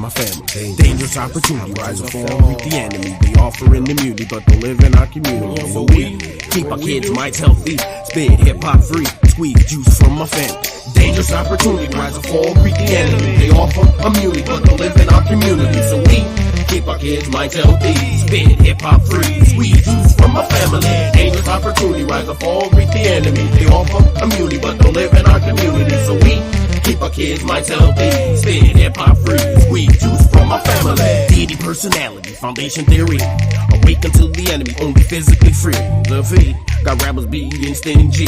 my family. Dangerous opportunity, rise and fall, meet the enemy. They offering immunity, but don't live in our community. So we keep our kids' minds healthy, spit hip-hop free, squeeze juice from my family. Dangerous opportunity, rise and fall, greet the enemy. They offer immunity, but don't live in our community. So we keep our kids' minds healthy, spit hip-hop free, squeeze juice from my family. Dangerous opportunity, rise and fall, greet the enemy. They offer immunity, but don't live in our community. So we keep our kids' minds healthy, spit hip-hop free, squeeze juice from my family. Deity personality, foundation theory, awaken to the enemy, only physically free. The V got rappers being stingy,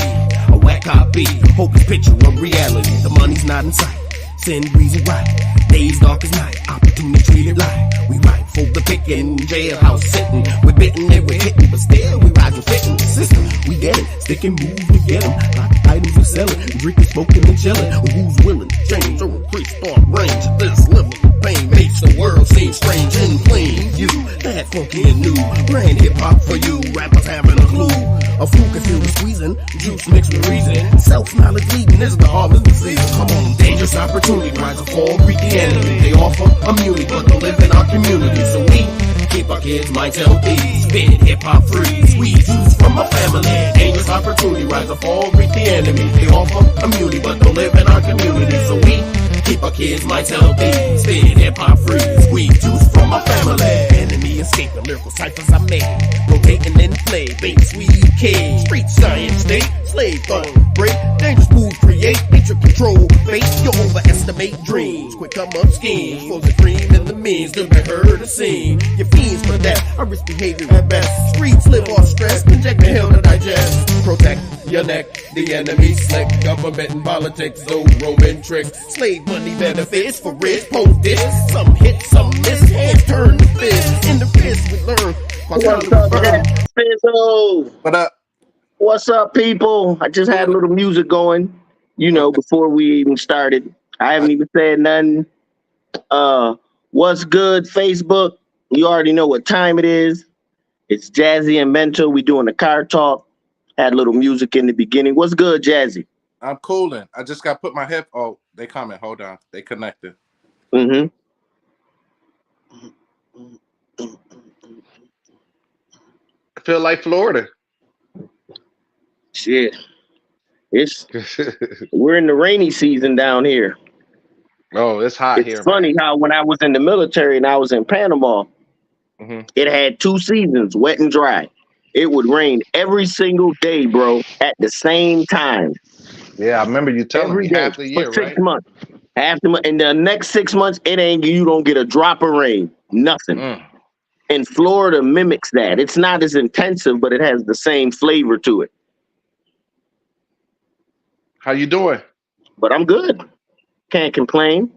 a whack copy, hopeless picture of reality. The money's not in sight, sin reason right, days dark as night, opportunity treated life. We right for the picking, jailhouse sitting, we're bitten and we're hitting, but still we rise and fit in the system. We get it, stick and move to get them, like items we selling, drinking, smoking and chilling. Who's willing to change or increase our range? This level of pain makes the world seem strange and plain. You, that funky and new, brand hip hop for you, rappers having a clue. A fool can feel the squeezing, juice mixed with reason. Self-knowledge leading is the harvest disease. Come on, dangerous opportunity, rise and fall, greet the enemy. They offer immunity, but don't live in our community. So we keep our kids' minds healthy, spit hip-hop free, squeeze juice from my family. Dangerous opportunity, rise and fall, greet the enemy. They offer immunity, but don't live in our community. So we keep our kids' minds healthy, spit hip-hop free, squeeze juice from my family. Enemy escaping, lyrical ciphers I made, rotating in play, bait, sweet kids, street science, state, slave thought, break, dangerous moves, create, nature control, fate, you overestimate dreams, quick come up schemes, for the cream and the means, to be heard or seen, your fiends for that, I risk behavior at best, streets live off stress, inject the hell to digest, protect your neck, the enemy slick, government and politics, those Roman tricks, slave money benefits for rich, post this, some hit, some miss, hands turn to fist, in the fist we learn. What's up, Fizzo? What up? What's up, people? I just had a little music going, before we even started. I haven't even said nothing. What's good, Facebook? You already know what time it is. It's Jazzy and Mento. We doing the car talk. Had a little music in the beginning. What's good, Jazzy? I'm cooling. I just got to put my hip. Oh, they coming. Hold on. They connected. Mm-hmm. I feel like Florida. Shit. We're in the rainy season down here. Oh, it's hot here. It's funny how when I was in the military and I was in Panama, it had 2 seasons, wet and dry. It would rain every single day, bro, at the same time. Yeah, I remember you telling me half the year, for 6 months. Half the month. In the next 6 months, you don't get a drop of rain. Nothing. And Florida mimics that. It's not as intensive, but it has the same flavor to it. How you doing? But I'm good. Can't complain.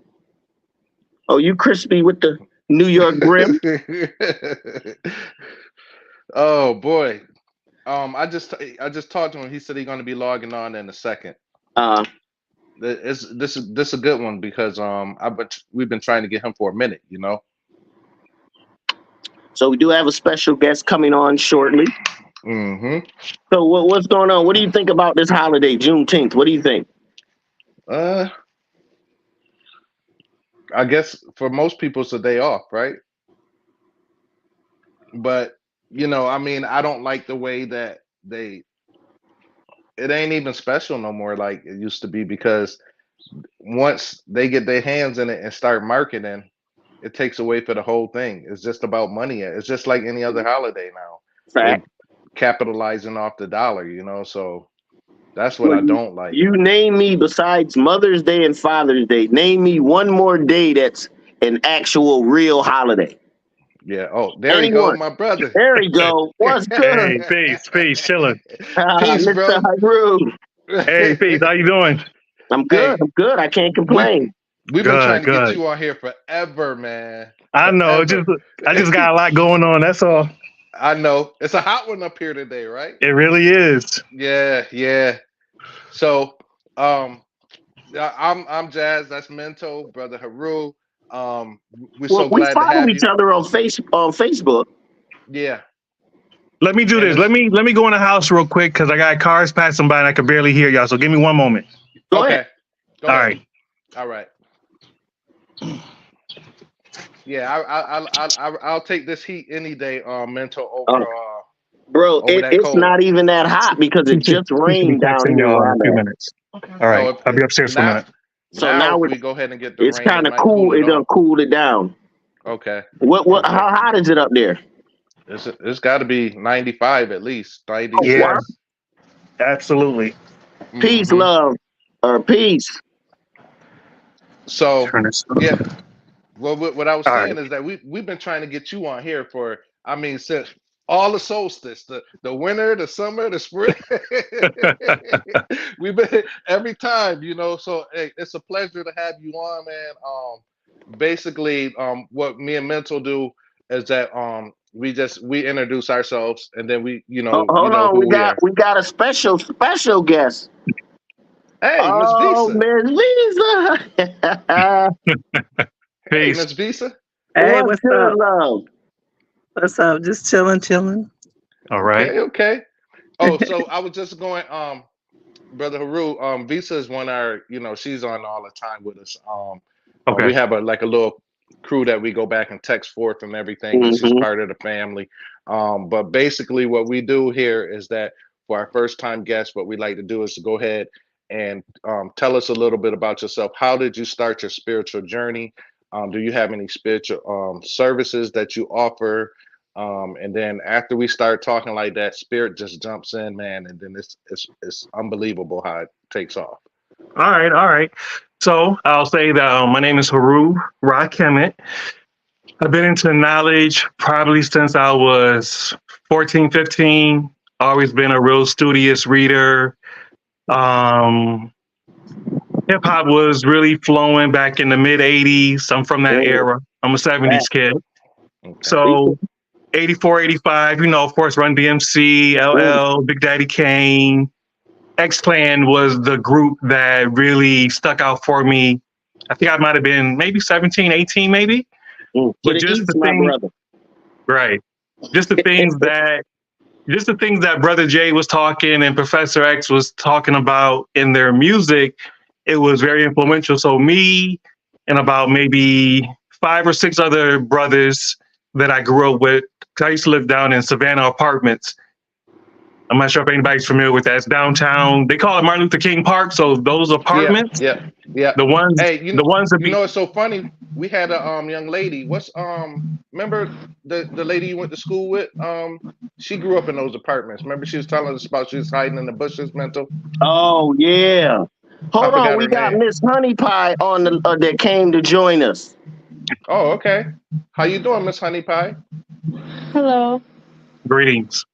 Oh, you crispy with the New York grim? Oh boy. I just talked to him. He said he's going to be logging on in a second. This is a good one because we've been trying to get him for a minute, So we do have a special guest coming on shortly. So what's going on? What do you think about this holiday, Juneteenth? What do you think? I guess for most people it's a day off, right? But I don't like the way that it ain't even special no more like it used to be, because once they get their hands in it and start marketing, it takes away for the whole thing. It's just about money. It's just like any other holiday now. Fact. Capitalizing off the dollar, so that's what I don't like. You name me, besides Mother's Day and Father's Day, name me one more day that's an actual real holiday. Yeah. Oh, there you go, my brother. There you go. What's good? Hey, peace, chilling. Peace, bro. Hey, peace. How you doing? I'm good. I'm good. I can't complain. We've been trying to get you on here forever, man. I know. I just got a lot going on. That's all. I know. It's a hot one up here today, right? It really is. Yeah. So, I'm Jazz. That's Mento, brother Haru. We're so glad to have you. We follow each other on Facebook. Yeah. Let me do this. Let me go in the house real quick because I got cars passing by and I can barely hear y'all. So give me one moment. Go ahead. All right. Yeah, I'll take this heat any day. Mental Uh, bro, over that it's cold. not even that hot because it just He should be rained down texting here y'all where in a I'm few at. minutes. All right, Oh, I'll be upstairs for a now minute. So now now if we go ahead and get the it's rain, it kind of might cool cool. it It done off. cooled it down. Okay, What? okay. How hot is it up there? It's got to be 95 at least, Oh, what? Yeah, 96. absolutely. Peace, Hmm. love, or peace. So Turn this. yeah, well, what I was All right. saying is that we've been trying to get you on here for, I mean, since all the solstice, the winter, the summer, the spring. We've been every time, you know. So hey, it's a pleasure to have you on, man. Basically, what me and Mental do is that we introduce ourselves, and then you Hold know on, who we are. we got a special guest. Hey, Miss Oh, Visa. Miss Lisa. Hey, Peace. Miss Visa. Hey, What's what's good, up? love? What's up? Just chilling. All right. Okay, okay. Oh, so I was just going, Brother Haru, Visa is one of our, she's on all the time with us. Okay. We have a little crew that we go back and text forth and everything, and she's Mm-hmm. part of the family. But basically, what we do here is that for our first time guests, what we like to do is to go ahead and tell us a little bit about yourself. How did you start your spiritual journey? Do you have any spiritual services that you offer? And then after we start talking like that, spirit just jumps in, man, and then it's unbelievable how it takes off. All right. All right. So I'll say that my name is Haru Kemet. I've been into knowledge probably since I was 14, 15. Always been a real studious reader. Um, Hip hop was really flowing back in the mid 80s. I'm from that Mm, era. I'm a yeah. 70s kid. Okay. So 84, 85, of course, Run DMC, Mm. LL, Big Daddy Kane. X Clan was the group that really stuck out for me. I think I might have been maybe 17, 18, maybe. To But the just east, the my thing, brother. right? Just the things that, just the things that Brother Jay was talking and Professor X was talking about in their music, it was very influential. So me and about maybe 5 or 6 other brothers that I grew up with, 'cause I used to live down in Savannah Apartments. I'm not sure if anybody's familiar with that. It's downtown. They call it Martin Luther King Park. So those Yeah, apartments, yeah, yeah. the ones, Hey, the ones that be, it's so funny. We had a young lady. What's remember the lady you went to school with? She grew up in those apartments. Remember she was telling us about she was hiding in the bushes, mental. Oh yeah. I Hold on, forgot we her got name. Miss Honey Pie on the that came to join us. Oh, okay. How you doing, Miss Honey Pie? Hello. greetings.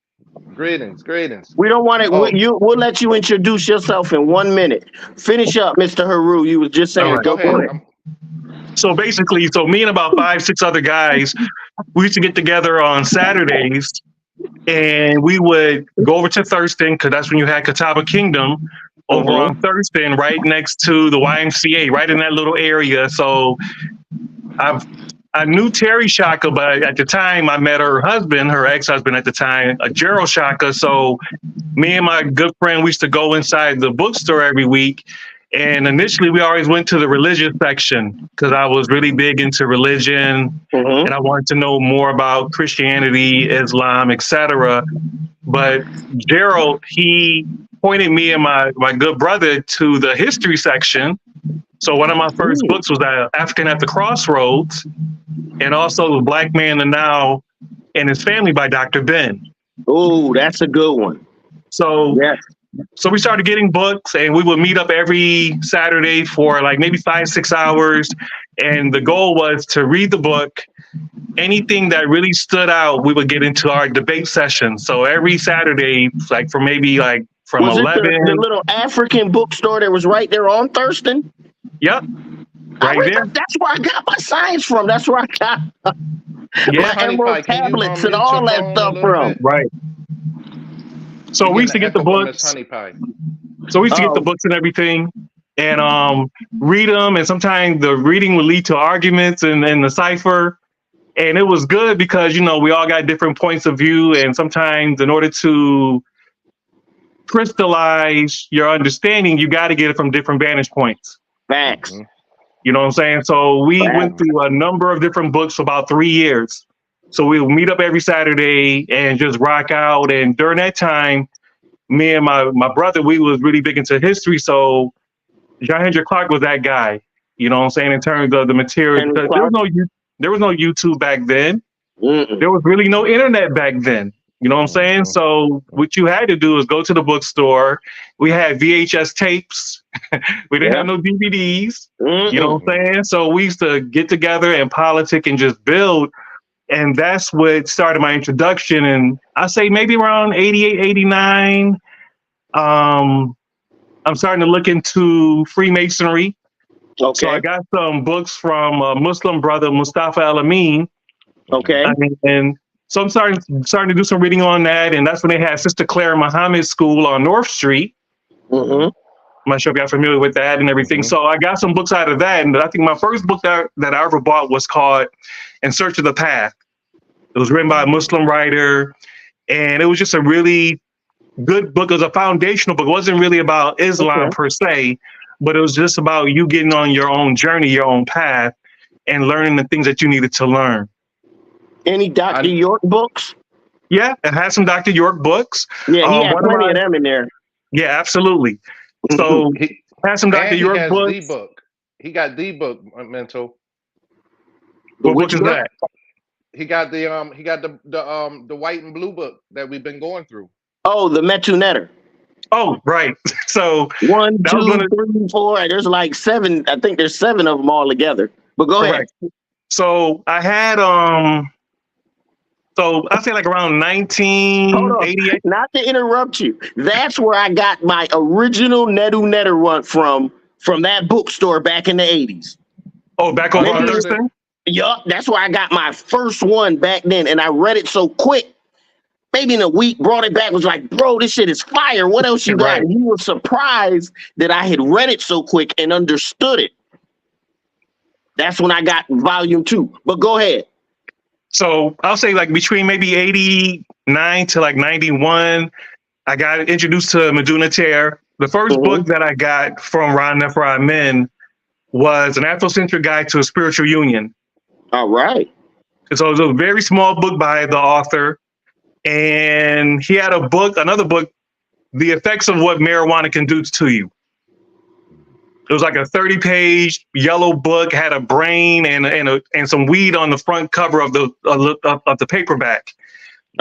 Greetings, greetings. We don't want it. Oh, We'll let you introduce yourself in 1 minute. Finish up, Mr. Haru. You was just All saying. right. go Go ahead. ahead. So basically, so me and about 5, 6 other guys, we used to get together on Saturdays and we would go over to Thurston because that's when you had Catawba Kingdom over Uh-huh. on Thurston, right next to the YMCA, right in that little area. So I knew Terry Shaka, but at the time I met her husband, her ex-husband at the time, Gerald Shaka. So me and my good friend, we used to go inside the bookstore every week. And initially, we always went to the religious section because I was really big into religion Uh-huh. and I wanted to know more about Christianity, Islam, etc. But Gerald, he pointed me and my good brother to the history section. So one of my first books was African at the Crossroads, and also The Black Man the Now and His Family by Dr. Ben. Oh, that's a good one. So Yes. we started getting books and we would meet up every Saturday for like maybe 5, 6 hours. And the goal was to read the book. Anything that really stood out, we would get into our debate session. So every Saturday, like from maybe like from Was it the 11. little African bookstore that was right there on Thurston? Yep. I Right there. remember. That's where I got my science from. That's where I got Yeah. my Honey emerald Pie, can you tablets and mute your all that phone a stuff little from. bit? Right. So You're we getting used to an get the echo from Miss books. Honey Pie. So we used to get the Oh, books and everything and read them. And sometimes the reading would lead to arguments and the cipher. And it was good because, we all got different points of view. And sometimes in order to crystallize your understanding, you got to get it from different vantage points. facts. Hmm. You know what I'm saying? So we Wow. went through a number of different books for about 3 years. So we would meet up every Saturday and just rock out. And during that time, me and my brother, we was really big into history. So John Henry Clark was that guy. You know what I'm saying? In terms of the material, Henry because Clark. there was no YouTube back then. Mm-mm. There was really no internet back then. You know what I'm saying? So what you had to do is go to the bookstore. We had VHS tapes. We didn't Yeah. have no DVDs. You know Mm-mm. what I'm saying? So we used to get together and politic and just build. And that's what started my introduction. And I say maybe around 88, 89. I'm starting to look into Freemasonry. So I Okay. got some books from a Muslim brother, Mustafa Al Amin. Okay. And so I'm starting to do some reading on that. And that's when they had Sister Claire Muhammad School on North Street. Mm-hmm. I'm not sure if you're familiar with that and everything. So I got some books out of that. And I think my first book that I ever bought was called In Search of the Path. It was written by a Muslim writer. And it was just a really good book. It was a foundational book. It wasn't really about Islam Okay. per se, but it was just about you getting on your own journey, your own path, and learning the things that you needed to learn. Any Dr. York books? Yeah, it has some Dr. York books. Yeah, he had One of plenty my, of them in there. yeah, absolutely. So He has some Dr. and he York has books. the book. He got the book, Mental. What book Which is book? that? He got the white and blue book that we've been going through. Oh, the Metu Netter. Oh, right. So 1, that was 2, one of 3, 4. There's like 7. I think there's 7 of them all together. But go ahead. correct. So I had so I say like around Hold on. 1988. Not to interrupt you. That's where I got my original Netu Netter run from that bookstore back in the 80s. Oh, back over on Maybe- Thurston? Yup, that's where I got my first one back then. And I read it so quick. Maybe in a week, brought it back, was like, bro, this shit is fire. What else you got? Right. And he was surprised that I had read it so quick and understood it. That's when I got volume 2. But go ahead. So I'll say like between maybe 89 to like 91, I got introduced to Meduna Tear. The 1st book that I got from Ron Nefer Amen was an Afrocentric Guide to a Spiritual Union. All right. And so it was a very small book by the author. And he had another book, The Effects of What Marijuana Can Do to You. It was like a 30-page yellow book, had a brain and some weed on the front cover of the paperback.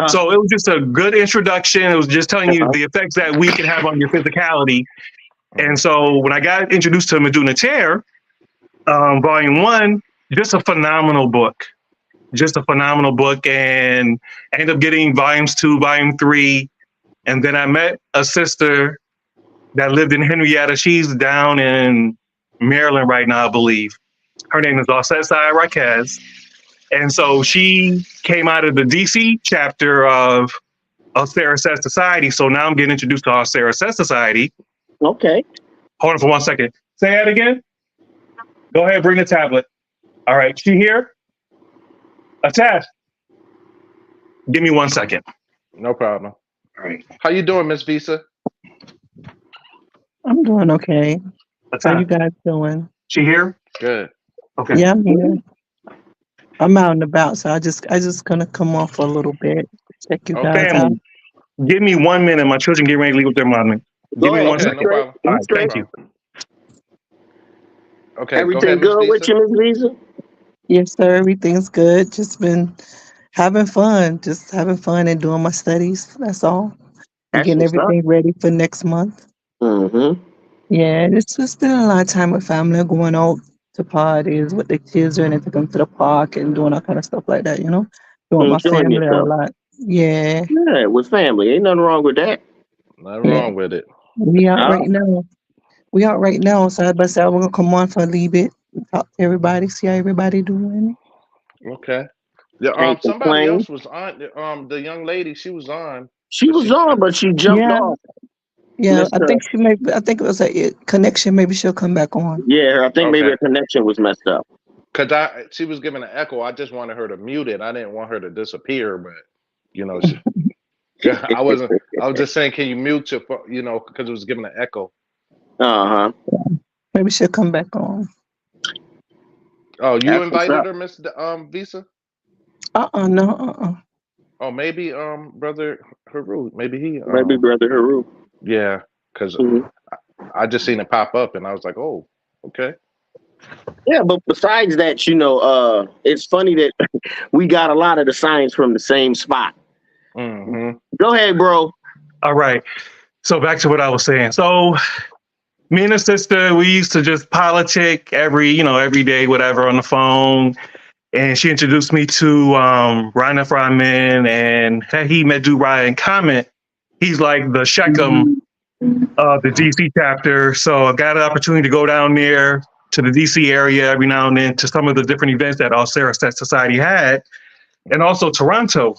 So it was just a good introduction. It was just telling you the effects that weed can have on your physicality. And so when I got introduced to Meduna Tear, volume 1, just a phenomenal book. Just a phenomenal book. And I ended up getting volumes 2, volume 3. And then I met a sister that lived in Henrietta. She's down in Maryland right now, I believe. Her name is Alcesai Raquez. And so she came out of the DC chapter of Sarah Says Society. So now I'm getting introduced to our Sarah Says Society. Okay. Hold on for 1 second. Say that again. Go ahead, bring the tablet. All right, she here? Attach. Give me 1 second. No problem. All right. How you doing, Miss Visa? I'm doing okay. How you Attach. guys doing? She here? Good. Okay. Yeah, I'm here. I'm out and about, so I just gonna come off for a little bit. Check you guys out. Family, give me 1 minute. My children get ready to leave with their mommy. Give me ahead. 1 Okay, second. no problem. All right, thank you. Okay, Everything go ahead, good Miss with you, Miss Visa? Yes, sir. Everything's good. Just been having fun. Just having fun and doing my studies. That's all. And That's getting what's up. everything ready for next month. Mm-hmm. Yeah, it's just been a lot of time with family, going out to parties with the children and taking them to the park and doing all kind of stuff like that, you know? Doing my Enjoying family a yourself. lot. Yeah. Yeah, with family. Ain't nothing wrong with that. Nothing wrong with it. We out Oh. right now. We out right now. Side by side, we're gonna come on for a little bit and talk to everybody, see how everybody doing. Okay. Yeah, Can't somebody complain. else was on. The young lady, she was on. She was on, but she jumped Yeah. off. Yeah, Missed I her. think I think it was a connection. Maybe she'll come back on. Yeah, I think maybe Okay. her connection was messed up. Cause she was giving an echo. I just wanted her to mute it. I didn't want her to disappear, but I wasn't. I was just saying, can you mute your phone? Because it was giving an echo. Uh-huh. Maybe she'll come back on. Oh, you That's what's invited up. her, Miss Visa? No, Oh, maybe brother Haru. Maybe he Maybe brother Haru. yeah, because Mhm. I just seen it pop up and I was like, oh, okay. Yeah, but besides that, it's funny that we got a lot of the signs from the same spot. Mm-hmm. Go ahead, bro. All right. So back to what I was saying. So me and a sister, we used to just politic every day, whatever, on the phone. And she introduced me to Ryan F. Ryman and he met do Ryan Comment. He's like the Shechem of the DC chapter. So I got an opportunity to go down there to the DC area every now and then to some of the different events that Sarah Society had, and also Toronto.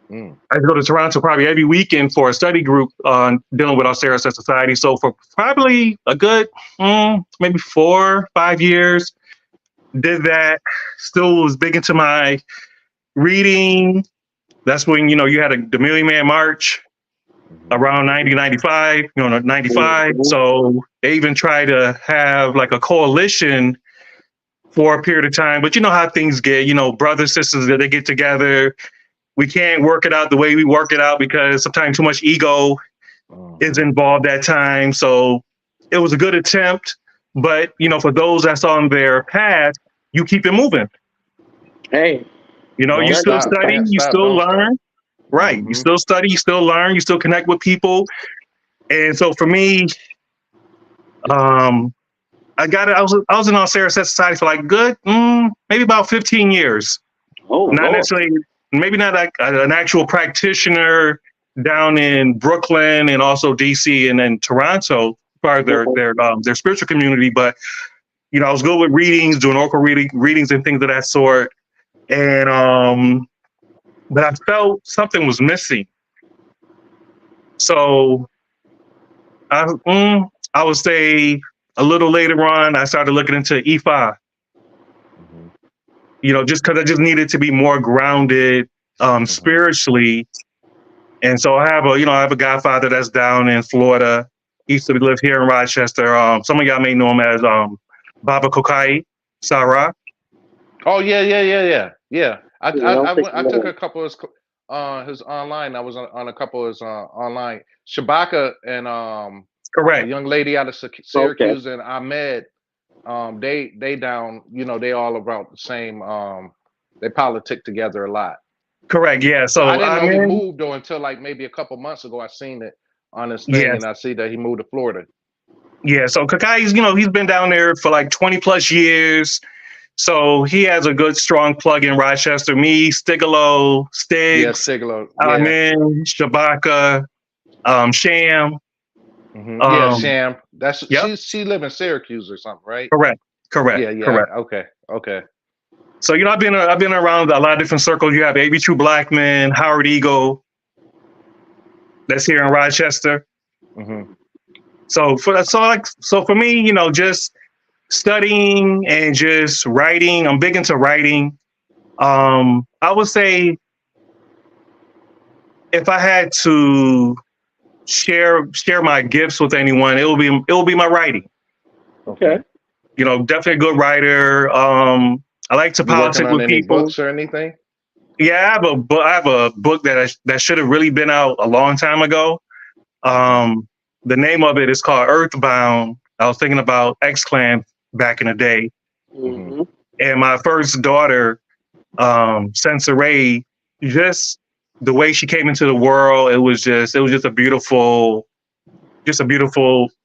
Mm. I go to Toronto probably every weekend for a study group on dealing with Sarah Society. So for probably a good maybe 4-5 years, did that. Still was big into my reading. That's when you had the Million Man March around 90, 95, 95. Mhm. So they even tried to have like a coalition for a period of time. But you know how things get, brothers, sisters, that they get together. We can't work it out the way we work it out because sometimes too much ego is involved at times. So it was a good attempt. But, for those that's on their path, you keep it moving. Hey, Don't You still stop. study, Can't you stop. still Don't stop. learn. Right. You still study, you still learn, you still connect with people. And so for me, I got it. I was in Sarah Society for like good, maybe about 15 years. oh Not Lord. necessarily, maybe not like an actual practitioner down in Brooklyn and also DC and then Toronto, part of their spiritual community. But I was good with readings, doing oracle readings and things of that sort. And but I felt something was missing. So I would say a little later on, I started looking into Ifa. Just because I just needed to be more grounded spiritually. And so I have a godfather that's down in Florida. He used to live here in Rochester. Some of y'all may know him as Baba Kokai Sarah. Oh yeah. I don't think I took a couple of his online. I was on a couple of his online. Shabaka and a Correct. young lady out of Okay. Syracuse and Ahmed. They down. They all about the same. They politic together a lot. Correct. Yeah. But I So didn't I'm know he in. moved though until like maybe a couple months ago. I seen it on his thing Yes. and I see that he moved to Florida. Yeah. So Kokai's, he's been down there for like 20 plus years. So he has a good, strong plug in Rochester. Me, Stigalo, Yeah, Stigs, Stiglo. I'm Yeah. in, Shabaka, Sham. Yeah, Sham. That's Yep. she live in Syracuse or something, right? Correct. Yeah. Okay. So I've been around a lot of different circles. You have A.B. True Blackman, Howard Eagle, that's here in Rochester. Mm-hmm. So for me, just studying and just writing. I'm big into writing. I would say if I had to share my gifts with anyone, it will be my writing. Okay. Definitely a good writer. I like to You working politic on with any people. books or anything? Yeah, I have a book that should have really been out a long time ago. The name of it is called Earthbound. I was thinking about X-Clan back in the day. Mm-hmm. And my first daughter, Sensoray, just the way she came into the world, it was just a beautiful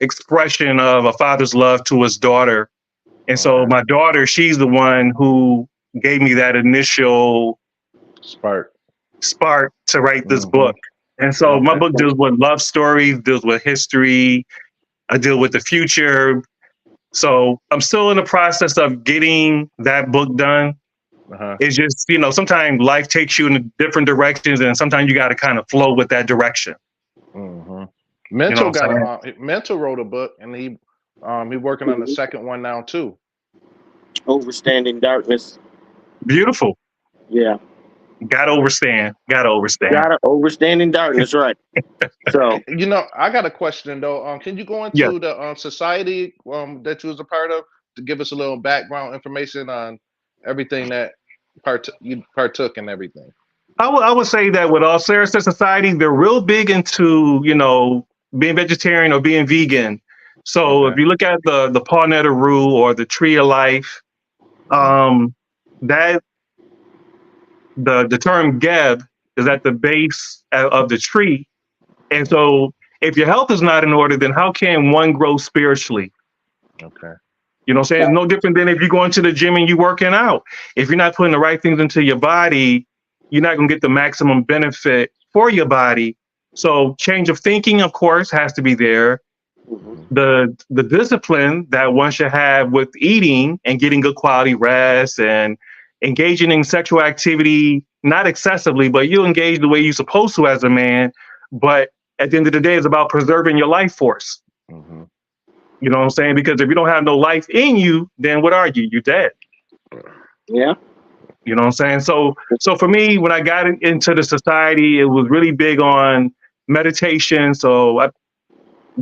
expression of a father's love to his daughter. And so my daughter, she's the one who gave me that initial spark to write this book. And so my book deals with love stories, deals with history. I deal with the future. So I'm still in the process of getting that book done. It's just, sometimes life takes you in different directions and sometimes you got to kind of flow with that direction. Mental Mental wrote a book and he working on the second one now too. Overstanding Darkness. Beautiful. Yeah. Gotta overstand. Gotta overstanding darkness, right? So I got a question though. Can you go into the society that you was a part of? to give us a little background information on everything that you partook in everything? I would say that with all Saracen society, they're real big into, being vegetarian or being vegan. So if you look at the palmetto root or the tree of life, that the term Geb is at the base of the tree. And so if your health is not in order, then how can one grow spiritually? Okay. You know what I'm saying? It's no different than if you're going to the gym and you're working out. If you're not putting the right things into your body, you're not going to get the maximum benefit for your body. So change of thinking, of course, has to be there. The discipline that one should have with eating and getting good quality rest and engaging in sexual activity, not excessively, but you engage the way you're supposed to as a man. But at the end of the day, it's about preserving your life force. Mm-hmm. You know what I'm saying? Because if you don't have no life in you, then what are you? You're dead. Yeah. You know what I'm saying? So for me, when I got into the society, it was really big on meditation. So I've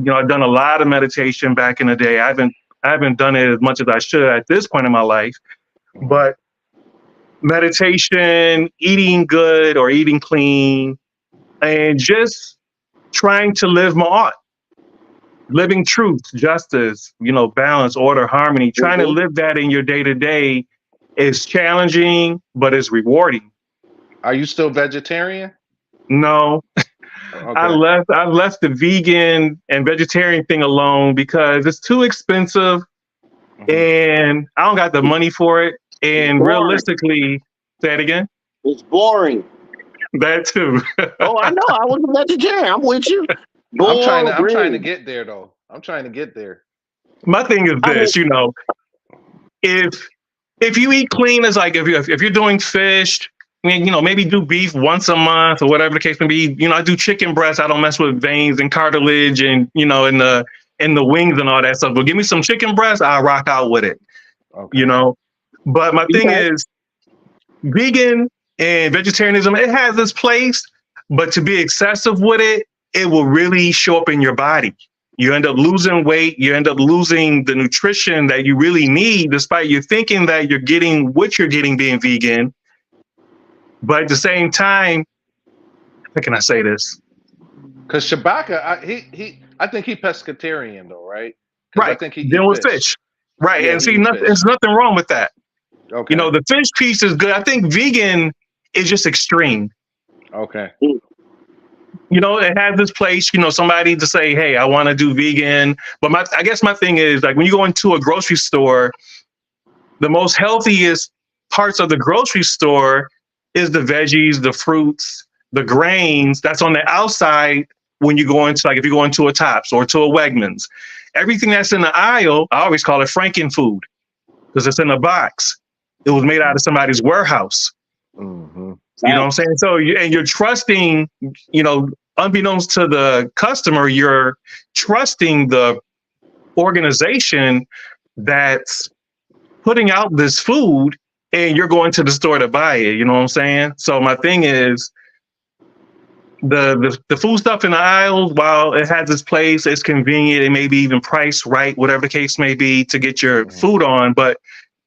done a lot of meditation back in the day. I haven't done it as much as I should at this point in my life. But meditation, eating good or eating clean, and just trying to live my art. Living truth, justice, balance, order, harmony. Trying to live that in your day-to-day is challenging, but it's rewarding. Are you still vegetarian? No. Okay. I left the vegan and vegetarian thing alone because it's too expensive and I don't got the money for it. And realistically, say it again. It's boring. That too. Oh, I know. I was a vegetarian. I'm with you. I'm trying to get there though. I'm trying to get there. My thing is this, if you eat clean, it's like if you're doing fish, maybe do beef once a month or whatever the case may be. I do chicken breast. I don't mess with veins and cartilage and in the wings and all that stuff. But give me some chicken breast, I'll rock out with it. Okay. But my thing is, vegan and vegetarianism, it has its place, but to be excessive with it, it will really show up in your body. You end up losing weight. You end up losing the nutrition that you really need, despite you thinking that you're getting what you're getting being vegan. But at the same time, how can I say this? Because Shabaka, I think he pescatarian though, right? Right. I think he dealing with fish. Right. Yeah, and see, there's nothing wrong with that. Okay. The fish piece is good. I think vegan is just extreme. Okay. It has this place, somebody to say, hey, I want to do vegan. But I guess my thing is, like, when you go into a grocery store, the most healthiest parts of the grocery store is the veggies, the fruits, the grains. That's on the outside when you go into, like, if you go into a Tops or to a Wegmans. Everything that's in the aisle, I always call it Frankenfood because it's in a box. It was made out of somebody's warehouse. Mm-hmm. You know what I'm saying? So, you're trusting, unbeknownst to the customer, you're trusting the organization that's putting out this food and you're going to the store to buy it. You know what I'm saying? So my thing is the food stuff in the aisles, while it has its place, it's convenient, it may be even priced right, whatever the case may be, to get your food on. But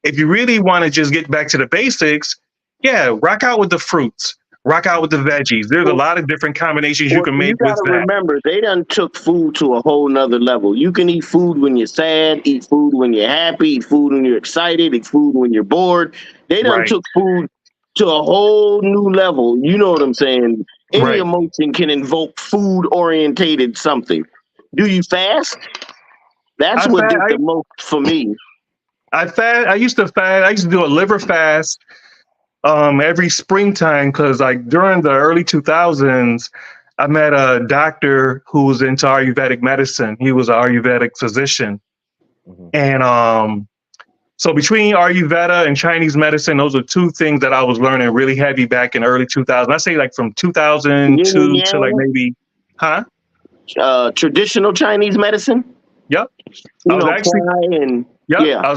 if you really want to just get back to the basics, rock out with the fruits, rock out with the veggies. There's a lot of different combinations you can make with that. You gotta remember, they done took food to a whole nother level. You can eat food when you're sad, eat food when you're happy, eat food when you're excited, eat food when you're bored. They done took food to a whole new level. You know what I'm saying? Any emotion can invoke food-orientated something. Do you fast? That's what did the most for me. I used to fast. I used to do a liver fast every springtime because, like, during the early 2000s, I met a doctor who was into Ayurvedic medicine. He was an Ayurvedic physician. And so between Ayurveda and Chinese medicine, those are two things that I was learning really heavy back in early 2000. I say like from 2002 to like maybe, traditional Chinese medicine? Yep. I was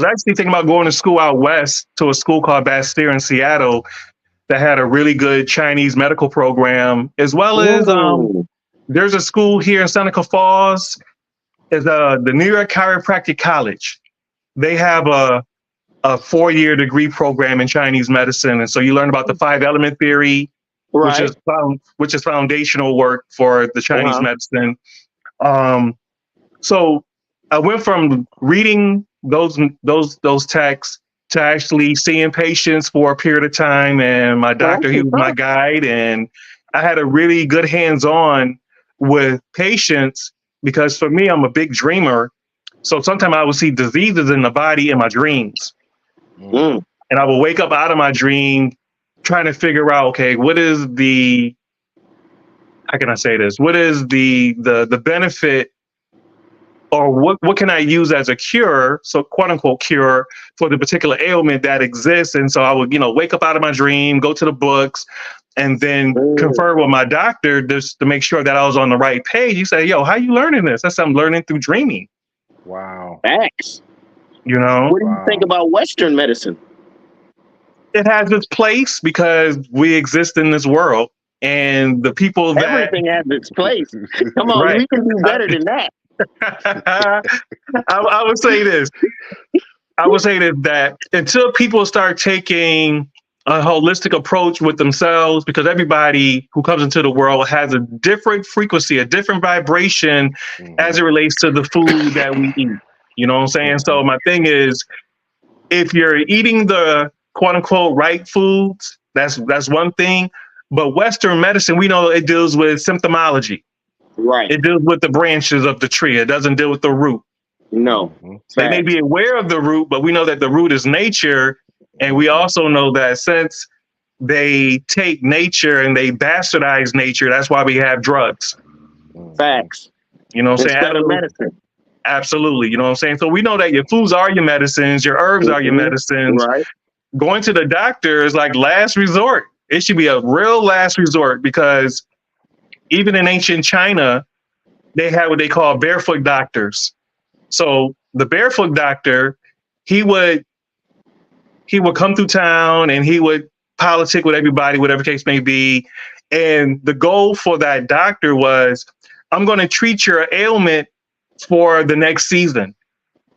actually thinking about going to school out west to a school called Bastyr in Seattle that had a really good Chinese medical program, as well as there's a school here in Seneca Falls, is the New York Chiropractic College. they have a 4-year degree program in Chinese medicine, and so you learn about the 5-element theory, which Right. is foundational work for the Chinese Uh-huh. medicine. So I went from reading those texts to actually seeing patients for a period of time, and my doctor, he was my guide, and I had a really good hands-on with patients because for me, I'm a big dreamer. So sometimes I would see diseases in the body in my dreams. Mm. And I will wake up out of my dream trying to figure out, okay, what is the, how can I say this? What is the benefit, or what can I use as a cure? So quote unquote cure for the particular ailment that exists. And so I would, wake up out of my dream, go to the books, and then confer with my doctor just to make sure that I was on the right page. He said, yo, how you learning this? I said, I'm learning through dreaming. Wow. Facts. You know? What do you think about Western medicine? It has its place because we exist in this world, and the people that Everything has its place. Come on, Right. we can do better than that. I would say this. That until people start taking a holistic approach with themselves, because everybody who comes into the world has a different frequency, a different vibration as it relates to the food that we eat. You know what I'm saying? So my thing is, if you're eating the quote unquote right foods, that's one thing. But Western medicine, we know it deals with symptomology. Right. It deals with the branches of the tree. It doesn't deal with the root. No. They may be aware of the root, but we know that the root is nature. And we also know that since they take nature and they bastardize nature, that's why we have drugs. Facts. You know what I'm saying? Instead of medicine. Absolutely. You know what I'm saying? So we know that your foods are your medicines, your herbs are your medicines. Right. Going to the doctor is like last resort. It should be a real last resort, because even in ancient China, they had what they call barefoot doctors. So the barefoot doctor, he would come through town and he would politic with everybody, whatever case may be. And the goal for that doctor was, I'm going to treat your ailment for the next season.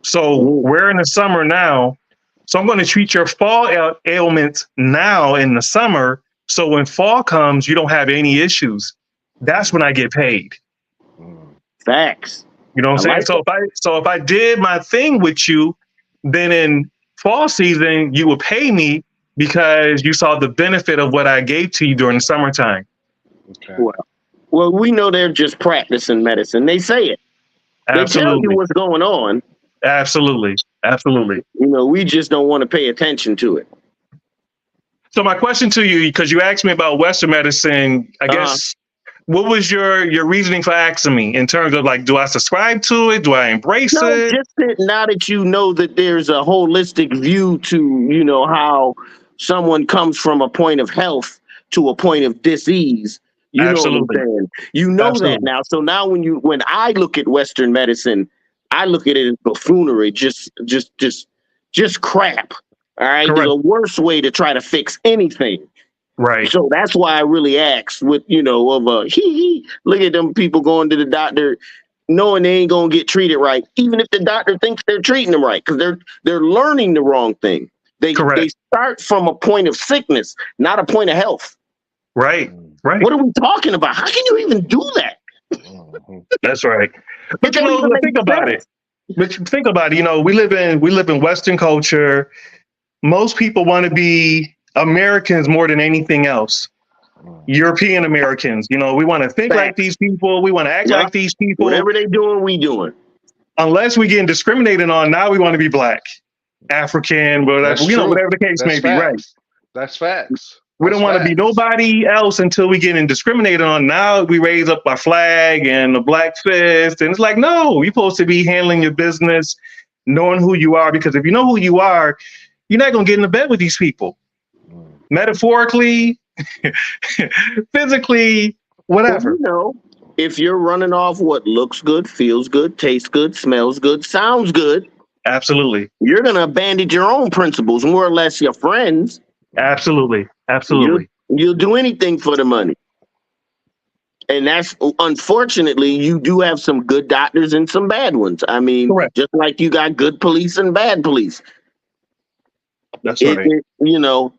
So we're in the summer now. So I'm going to treat your fall ailments now in the summer. So when fall comes, you don't have any issues. That's when I get paid. Facts. You know what I'm saying? So if I did my thing with you, then in fall season, you would pay me because you saw the benefit of what I gave to you during the summertime. Okay. Well, we know they're just practicing medicine. They say it. They tell you what's going on. Absolutely. We just don't want to pay attention to it. So my question to you, because you asked me about Western medicine, I guess, what was your reasoning for asking me in terms of, like, do I subscribe to it? Do I embrace it? Just that now that you know that there's a holistic view to, how someone comes from a point of health to a point of disease. You Absolutely. know what I'm saying? You know that now. So now when I look at Western medicine, I look at it as buffoonery, just crap. All right. Correct. There's a worse way to try to fix anything. Right. So that's why I really asked with, look at them people going to the doctor knowing they ain't going to get treated right, even if the doctor thinks they're treating them right, because they're learning the wrong thing. They start from a point of sickness, not a point of health. Right. What are we talking about? How can you even do that? That's right. But think about it. We live in Western culture. Most people want to be Americans more than anything else. European Americans, we want to think like these people. We want to act like these people. Whatever they doing, we doing. Unless we getting discriminated on, now we want to be black, African, whatever, whatever the case may be. Right. That's facts. We don't want to be nobody else until we get discriminated on. Now we raise up our flag and the black fist. And it's like, no, you're supposed to be handling your business, knowing who you are. Because if you know who you are, you're not going to get into bed with these people. Metaphorically, physically, whatever. If you're running off what looks good, feels good, tastes good, smells good, sounds good. Absolutely. You're going to abandon your own principles, more or less your friends. Absolutely. You'll do anything for the money. And that's unfortunately, you do have some good doctors and some bad ones. I mean, Correct. just like you got good police and bad police. That's right.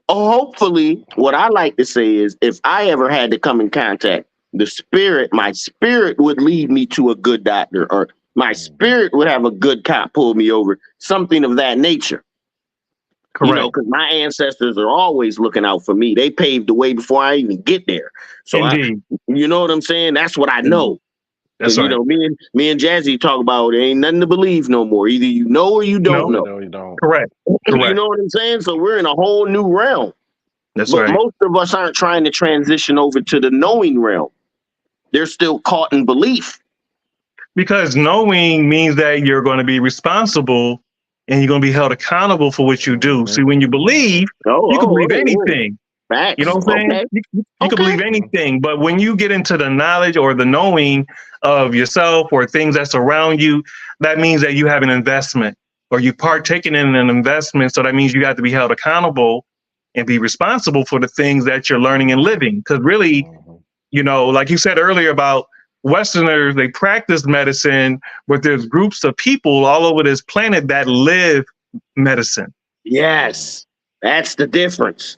Hopefully, what I like to say is if I ever had to come in contact, my spirit would lead me to a good doctor, or my spirit would have a good cop pull me over, something of that nature. Correct. Because my ancestors are always looking out for me. They paved the way before I even get there. So Indeed. you know what I'm saying? That's what I know. That's right. Me and Jazzy talk about it ain't nothing to believe no more. Either you know or you don't know. No, you don't. Correct. You know what I'm saying? So we're in a whole new realm. That's but right. most of us aren't trying to transition over to the knowing realm. They're still caught in belief. Because knowing means that you're going to be responsible and you're going to be held accountable for what you do. See, when you believe, you can believe anything. Facts. You know what I'm saying? Okay. You can believe anything. But when you get into the knowledge or the knowing of yourself or things that surround you, that means that you have an investment or you partaking in an investment. So that means you have to be held accountable and be responsible for the things that you're learning and living. Because really, like you said earlier about Westerners, they practice medicine, but there's groups of people all over this planet that live medicine. Yes, that's the difference.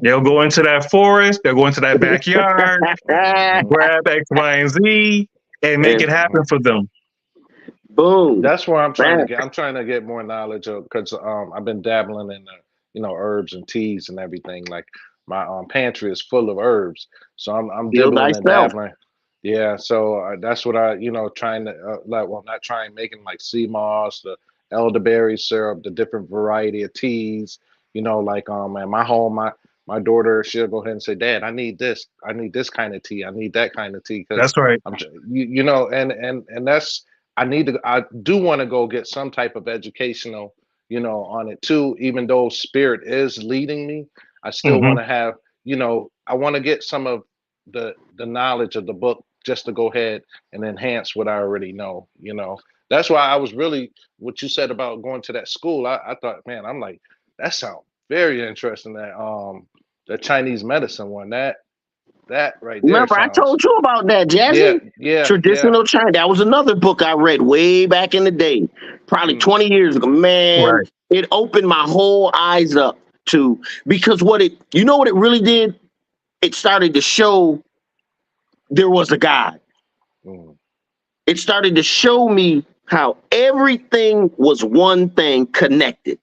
They'll go into that forest, they'll go into that backyard, grab X, Y, and Z, and make it happen for them. Boom. That's where I'm trying to get. I'm trying to get more knowledge of, because I've been dabbling in herbs and teas and everything. Like my pantry is full of herbs, so I'm dibbling and dabbling. Yeah, so that's what I trying to not trying, making like sea moss, the elderberry syrup, the different variety of teas. At my home, my daughter, she'll go ahead and say, "Dad, I need this kind of tea. I need that kind of tea." That's right. And that's, I do want to go get some type of educational, on it too. Even though spirit is leading me, I still want to have, I want to get some of the knowledge of the book just to go ahead and enhance what I already know. That's why I was really, what you said about going to that school. I thought, man, I'm like, that sounds very interesting. That the Chinese medicine one, that right there. Remember, I told you about that, Jazzy? Yeah. Traditional China. That was another book I read way back in the day, probably 20 years ago. Man, It opened my whole eyes up to, because what it really did? It started to show there was a God. It started to show me how everything was one thing connected.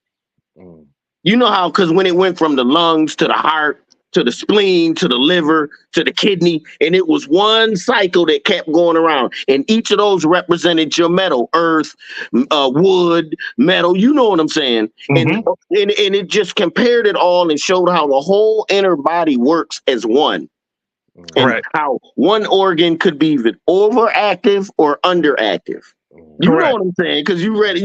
You know how, because when it went from the lungs to the heart, to the spleen, to the liver, to the kidney, and it was one cycle that kept going around. And each of those represented your metal, earth, wood, metal, you know what I'm saying? And it just compared it all and showed how the whole inner body works as one. And how one organ could be either overactive or underactive. You know what I'm saying? Because you read it,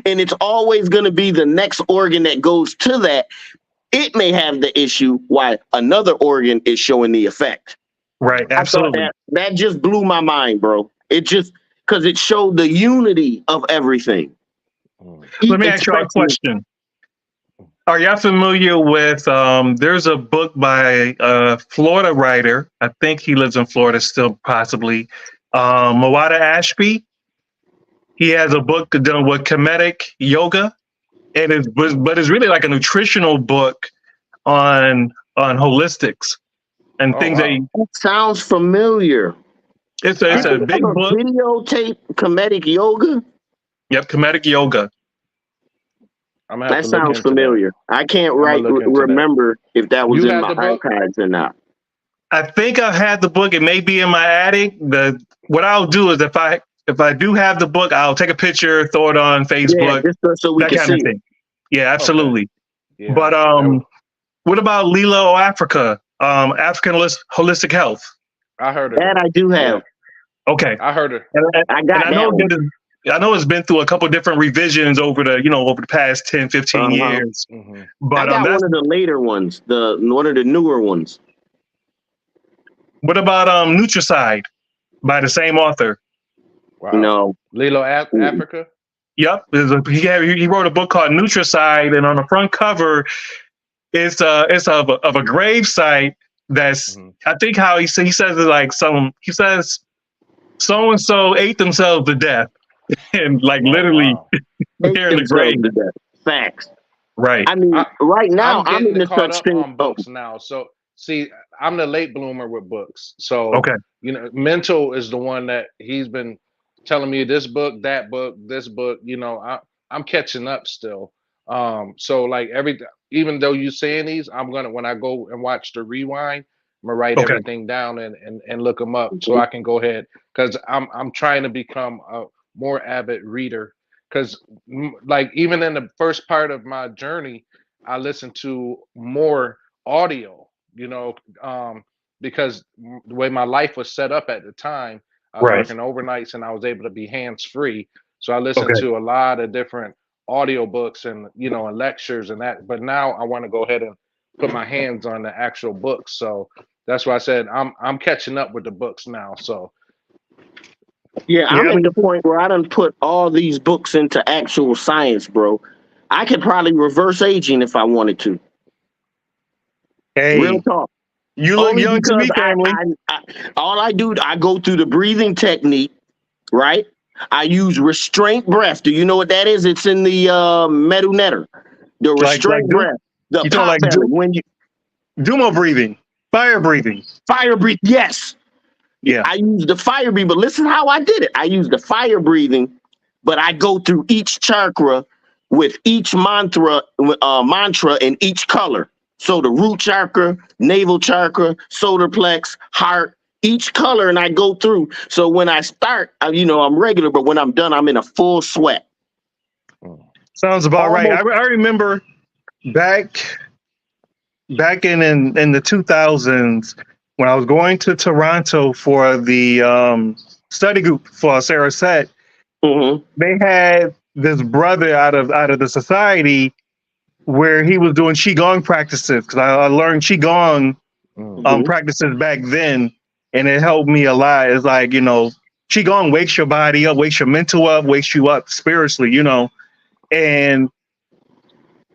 and it's always going to be the next organ that goes to that. It may have the issue while another organ is showing the effect. Right, absolutely. That just blew my mind, bro. It just, because it showed the unity of everything. Let me ask you a question. Are y'all familiar with, there's a book by a Florida writer, I think he lives in Florida still possibly, Mawada Ashby. He has a book done with Kemetic yoga. And but it's really like a nutritional book on holistics and things that sounds familiar. It's a big book. Videotape Kemetic yoga. Yep, Kemetic yoga. That sounds familiar. I can't remember if that was in my archives or not. I think I had the book. It may be in my attic. What I'll do is if I do have the book, I'll take a picture, throw it on Facebook. Yeah, just so we that can kind see of thing. Yeah, absolutely. Okay. Yeah, but what about Lilo Africa? African Holistic Health. I heard of that. I do have. Yeah. Okay, I heard it. I got that. I know it's been through a couple different revisions over the past 10, 15 years. But I got one of the later ones, one of the newer ones. What about Nutricide by the same author? Wow. No. Lilo Africa? Yep. He wrote a book called Nutricide, and on the front cover, it's of a grave site That's Mhm. I think how he says it like he says so and so ate themselves to death and like Oh literally wow. Hate they're in the themselves grave. to death. Facts. Right. I mean, I right now I'm I'm in getting the caught such up thing. on Oh, books now. So see, I'm the late bloomer with books. So Okay. Mental is the one that he's been telling me this book, that book, this book. I'm catching up still. So like even though you saying these, I'm gonna when I go and watch the rewind, I'm gonna write Okay. everything down and look them up so I can go ahead because I'm trying to become a more avid reader because like even in the first part of my journey I listened to more audio because the way my life was set up at the time I was Right. working overnights and I was able to be hands free so I listened Okay. to a lot of different audio books and and lectures and that but now I want to go ahead and put my hands on the actual books so that's why I said I'm catching up with the books now so yeah, Yeah. I'm I at the mean, point where I done put all these books into actual science, bro. I could probably reverse aging if I wanted to. Real hey, talk. you look Only young to because me, family. I all I do, I go through the breathing technique, right? I use restraint breath. Do you know what that is? It's in the metal netter. The Like restraint do breath, the you talking pot like belly. When you Dumo breathing, fire breathing. fire breathe, yes. Yeah. I use the fire breathing, but listen how I did it. I use the fire breathing, but I go through each chakra with each mantra in each color. So the root chakra, navel chakra, solar plex, heart, each color, and I go through. So when I start, I'm regular, but when I'm done, I'm in a full sweat. Sounds about right. I Almost. remember back in the 2000s when I was going to Toronto for the study group for Sarah Set. Mhm. They had this brother out of the society where he was doing qigong practices because I learned qigong mm, Mhm. practices back then, and it helped me a lot. It's like qigong wakes your body up, wakes your mental up, wakes you up spiritually. And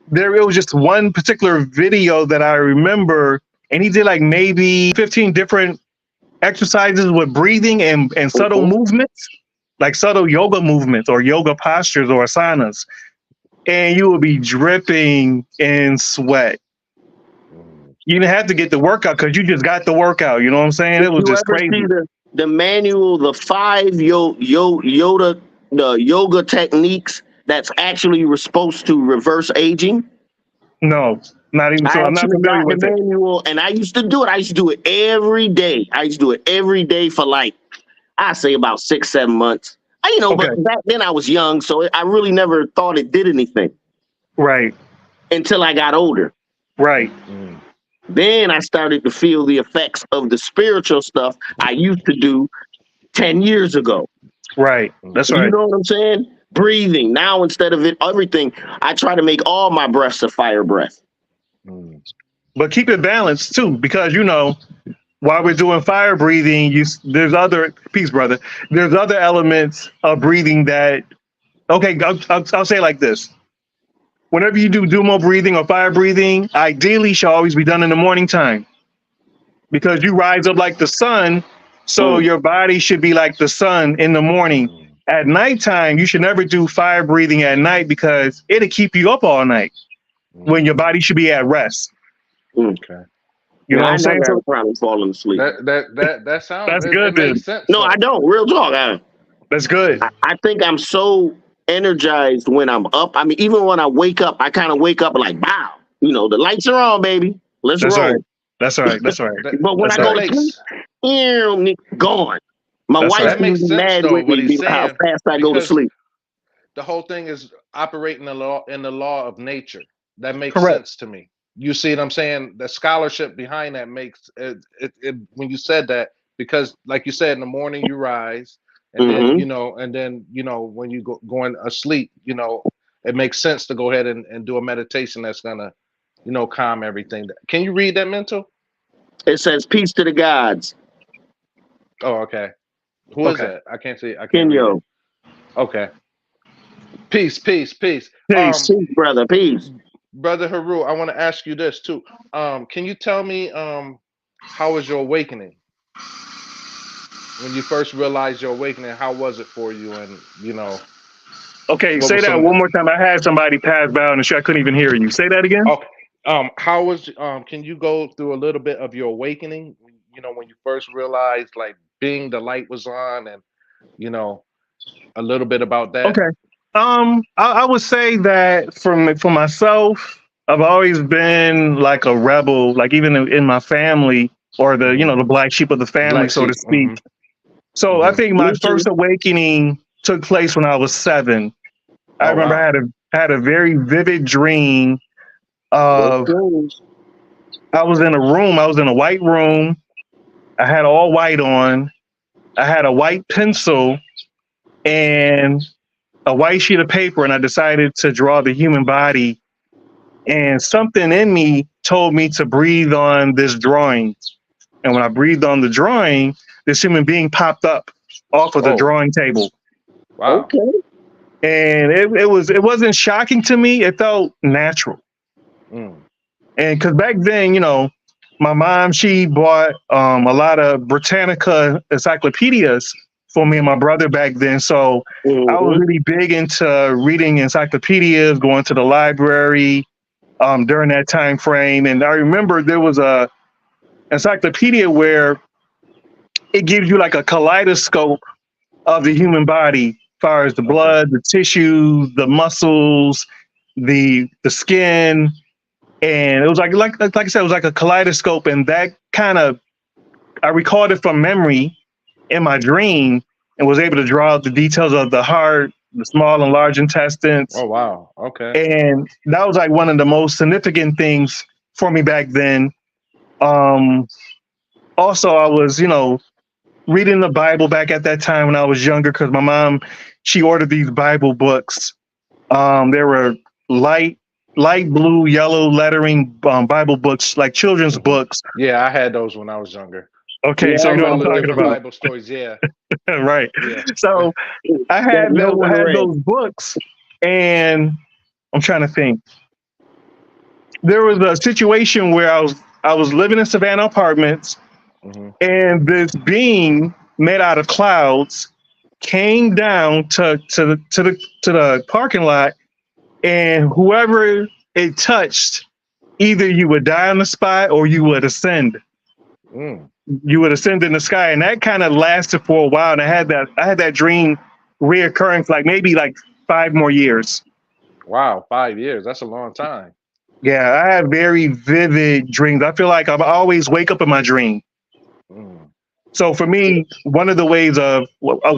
there it was just one particular video that I remember, and he did like maybe 15 different exercises with breathing and subtle Mhm. movements, like subtle yoga movements or yoga postures or asanas. And you would be dripping in sweat. mm. You didn't have to get the workout because you just got the workout. You know what I'm saying? Did It was you just ever see crazy. the manual, the five Yoda the yoga techniques that's actually supposed to reverse aging? No, not even I so. I'm not actually familiar got the with it. manual, and I used to do it. I used to do it every day. I used to do it every day for like I say about 6, 7 months. Okay, But back then I was young, so I really never thought it did anything right, until I got older. right. Mm. Then I started to feel the effects of the spiritual stuff I used to do 10 years ago. Right. That's Mhm. You right. know what I'm saying? Breathing. Now instead of it everything, I try to make all my breaths a fire breath. Mm. But keep it balanced too, because while we're doing fire breathing, there's other peace, brother. There's other elements of breathing that. Okay, I'll say it like this: whenever you do Dumo breathing or fire breathing, ideally should always be done in the morning time because you rise up like the sun, so Mm. your body should be like the sun in the morning. Mm. At nighttime, you should never do fire breathing at night because it'll keep you up all night when your Mm. body should be at rest. Mm. Okay. You know Now what I I'm saying? never have So a problem falling asleep. That sounds that's it good makes then. sense No, I though. don't. Real talk. That's good. I think I'm so energized when I'm up. I mean, even when I wake up, I kind of wake up like, wow, the lights are on, baby. Let's That's right. roll. That's right. That's right. That But when That's I go that right. to sleep, makes gone. My That's wife's right. that gonna makes be sense mad though with what me he's because how saying fast I go to because sleep. the whole thing is operating in the law of nature. That makes Correct. sense to me. You see what I'm saying? The scholarship behind that makes it when you said that because like you said in the morning you rise and then Hmm. when you going asleep it makes sense to go ahead and do a meditation that's gonna calm everything. Can you read that mental? It says, peace to the gods. Oh, okay. Who is Okay. that? I can't see. I can't read it. Kenyo. Okay. Peace, peace, peace. Peace. Peace, brother. Peace. Brother Haru, I want to ask you this too. Can you tell me how was your awakening? When you first realized your awakening, how was it for you? And Okay, what say was that some? one more time. I had somebody pass by on the show. I couldn't even hear you. Say that again. Okay, how was? Can you go through a little bit of your awakening? When you first realized like being the light was on, and you know a little bit about that. Okay. I would say that for myself, I've always been like a rebel, like even in my family or Hmm. the black sheep of the family, Black so to sheep. Hmm. speak. So I Hmm. think my Me too. first awakening took place when I was 7. I Oh remember I wow. had a very vivid dream Good of dreams. I was in a room, I was in a white room. I had all white on. I had a white pencil and a white sheet of paper, and I decided to draw the human body. And something in me told me to breathe on this drawing. And when I breathed on the drawing, this human being popped up off of the Oh drawing table. wow. Okay. And it wasn't shocking to me. It felt natural. Mm. And because back then, my mom, she bought a lot of Britannica encyclopedias for me and my brother back then. So I was Mm-hmm. really big into reading encyclopedias, going to the library during that time frame. And I remember there was a encyclopedia where it gives you like a kaleidoscope of the human body, as far as the Okay. blood, the tissues, the muscles, the skin. And it was like I said, it was like a kaleidoscope, and that kind of I recalled it from memory in my dream, and was able to draw out the details of the heart, the small and large intestines, Oh wow. Okay. and that was like one of the most significant things for me back then. Um, Also, I was reading the Bible back at that time when I was younger because my mom, she ordered these Bible books. There were light blue, yellow lettering Bible books, like children's Hmm. books. Yeah, I had those when I was younger. Okay, Yeah, so I you know what I'm All the remember talking those different about, too. Bible stories. Yeah. right? Yeah. So I That had no one I had read. those books, and I'm trying to think. There was a situation where I was living in Savannah Apartments, Hmm. and this being made out of clouds came down to the parking lot, and whoever it touched, either you would die on the spot or you would ascend. Mm. You would ascend in the sky, and that kind of lasted for a while. And I had that dream reoccurring for like maybe like 5 more years. Wow. 5 years. That's a long time. Yeah, I have very vivid dreams. I feel like I always wake up in my dream. Mm. So for me, one of the ways of